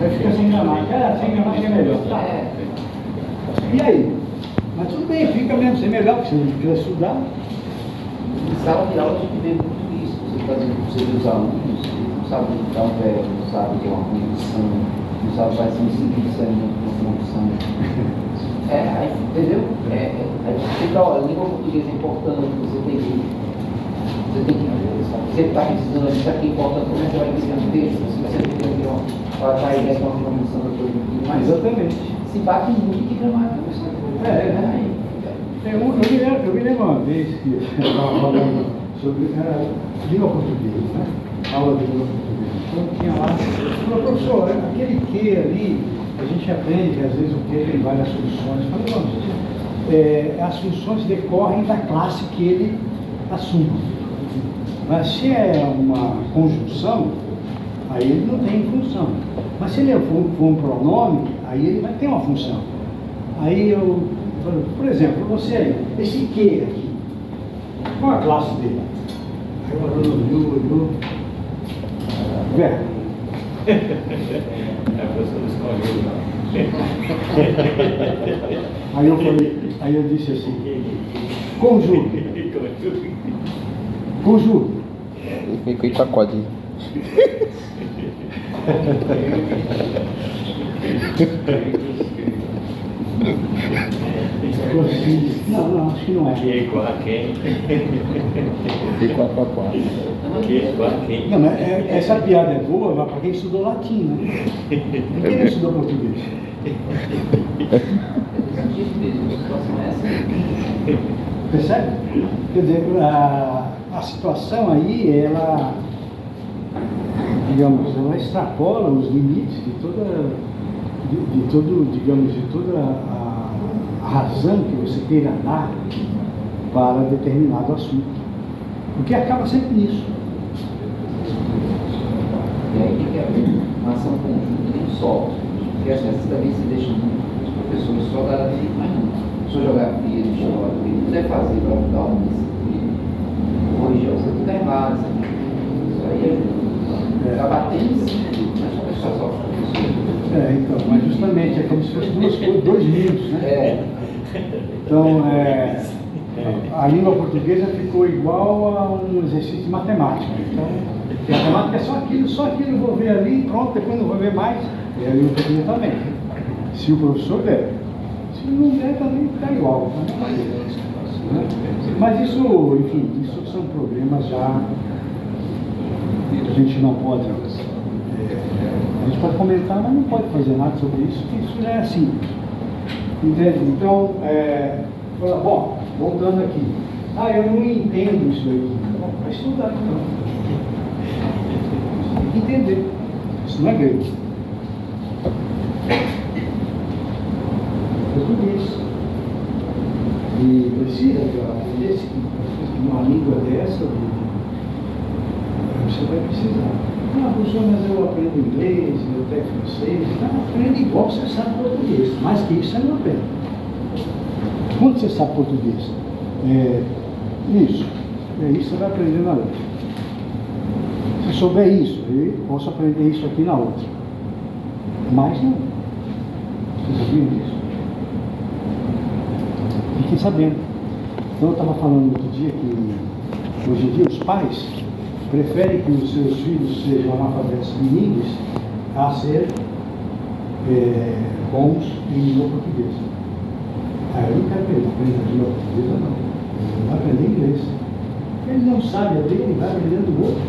Aí fica sem gramática. Sem gramática é melhor. Tá. E aí? Mas tudo bem, fica mesmo, ser melhor, porque você precisa estudar. Em sala de aula a gente vê muito isso. Você vê os alunos, não sabe dar um verbo, não sabe ter uma conjunção, não sabe fazer um simples uma conjunção. Entendeu? A gente tem que dar, a língua portuguesa é importante, você tem que estar precisando, a gente está aqui importante, como é que você vai dizer um texto, se você tem que ter uma ideia de uma conjunção da coisa. Mas Exatamente. se bate muito de gramática, você Eu me lembro uma vez que eu estava falando sobre língua portuguesa, né? Aula de língua portuguesa. Então tinha lá, falou, professor, aquele que ali, a gente aprende que às vezes o que tem várias funções. Eu falei, vamos, as funções decorrem da classe que ele assume. Mas se é uma conjunção, aí ele não tem função. Mas se ele for um pronome, aí ele vai ter uma função. Aí eu falo, por exemplo, você aí, esse que aqui, qual a classe dele? Aí o aluno olhou, verbo. A pessoa escolheu. Aí eu disse assim, conjugue. Conjugue. Ele ficou em pacote. Não, acho que não é. Que igual a quem? Ficou a pacote. Que igual a quem? Não, mas essa piada é boa para quem estudou latim, né? E quem não estudou português? Percebe? Quer dizer, a situação aí, ela, digamos, ela extrapola os limites de toda a razão que você queira dar para determinado assunto. Porque acaba sempre nisso. E aí tem que haver uma ação conjunta e um só. Porque às vezes também se deixa os professores só dar mas não. Só geografia, de história, o que puder fazer para ajudar o município, corrigir você tudo errado, isso aí ajuda. Está batendo em cima, mas só pessoal só professor. Então, mas justamente é como se fosse dois livros, né? Então, a língua portuguesa ficou igual a um exercício de matemática. Então, a matemática é só aquilo eu vou ver ali, pronto, depois não vou ver mais. E a língua portuguesa também. Se o professor der. Se não der, também está igual. Né? Mas isso, enfim, isso são problemas já que a gente não pode. A gente pode comentar, mas não pode fazer nada sobre isso, porque isso já é assim. Entende? Então, bom, voltando aqui. Eu não entendo isso aqui. Bom, vai estudar então. Tem que entender. Isso não é grego. Português. E precisa aprender uma língua dessa, você vai precisar. Professor, mas eu aprendo inglês, eu até francês. Não, aprende igual você sabe português. Mais que isso, você não aprende. Quando você sabe português? Isso você vai aprender na outra. Se souber isso, eu posso aprender isso aqui na outra. Mas não. Vocês sabiam disso? Fiquem sabendo. Então eu estava falando outro dia que hoje em dia os pais preferem que os seus filhos sejam analfabetos bilíngues a ser bons em língua portuguesa. Eu não quero que ele aprenda língua portuguesa, não. Ele vai aprender inglês. Ele não sabe a dele, ele vai aprendendo do outro,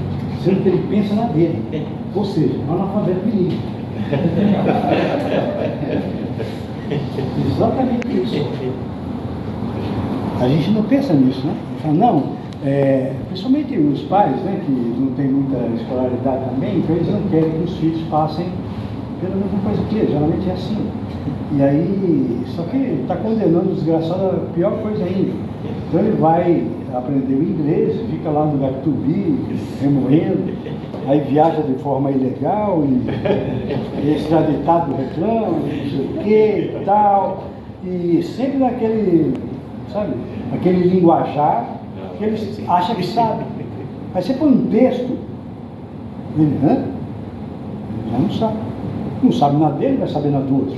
sendo que ele pensa na dele. Ou seja, é um analfabeto bilíngue. Exatamente isso. A gente não pensa nisso, né? Fala, não, principalmente os pais, né, que não têm muita escolaridade também, então eles não querem que os filhos passem pela mesma coisa que eles, geralmente é assim. E aí, só que está condenando o desgraçado a pior coisa ainda. Então ele vai aprender o inglês, fica lá no Gatubi, remoendo, aí viaja de forma ilegal, e extraditado reclama, não sei o que e tal, e sempre naquele, sabe, aquele linguajar porque eles acham que sabem. Aí você põe um texto, ele já não sabe. Não sabe nada dele, vai saber nada do outro.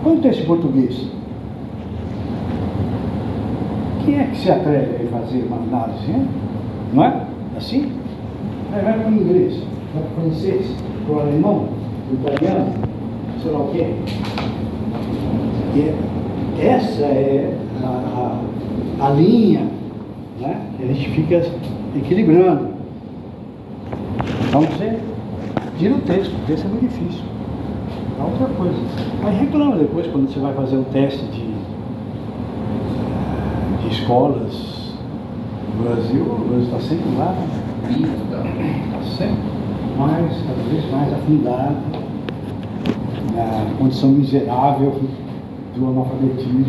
Põe um texto em português. Quem é que se atreve a fazer uma análise, hein? Não é? Assim? Aí vai para o inglês, vai para o francês, para o alemão, para o italiano, sei lá o quê. E essa é a linha, né, que a gente fica equilibrando. Então você tira o texto é muito difícil. É outra coisa. Mas reclama depois quando você vai fazer um teste de escolas no Brasil, o Brasil está sempre lá, está sempre mais, cada vez mais afundado na condição miserável do analfabetismo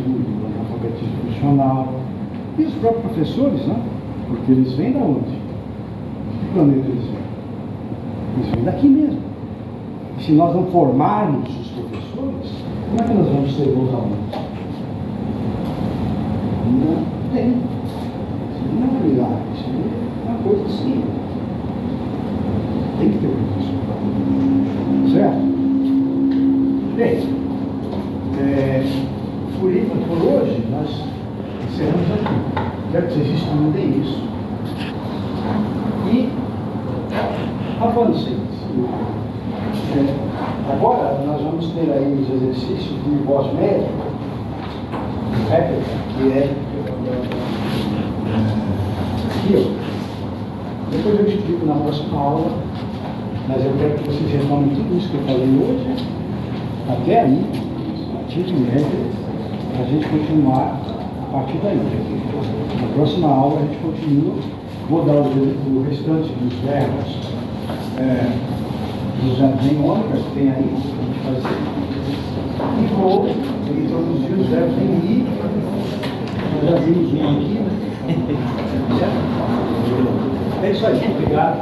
funcional. E os próprios professores, né? Porque eles vêm da onde? Que planeta eles vêm? Eles vêm daqui mesmo. E se nós não formarmos os professores, como é que nós vamos ter bons alunos? Não tem. Isso não é milagre, isso é uma coisa assim. Tem que ter professor. Certo? Bem, por hoje nós encerramos aqui. Quero que vocês estudem isso. E avancem. Agora nós vamos ter aí os exercícios de voz média, que é aqui, ó. Depois eu explico na próxima aula, mas eu quero que vocês retomem tudo isso que eu falei hoje, até aí, a título médio, para a gente continuar a partir daí. Na próxima aula a gente continua, vou dar o restante dos verbos, dos mnemônicas que tem aí, para a gente fazer, e vou introduzir os verbos em I. Nós já vimos um aqui, né? Certo? É isso aí, obrigado.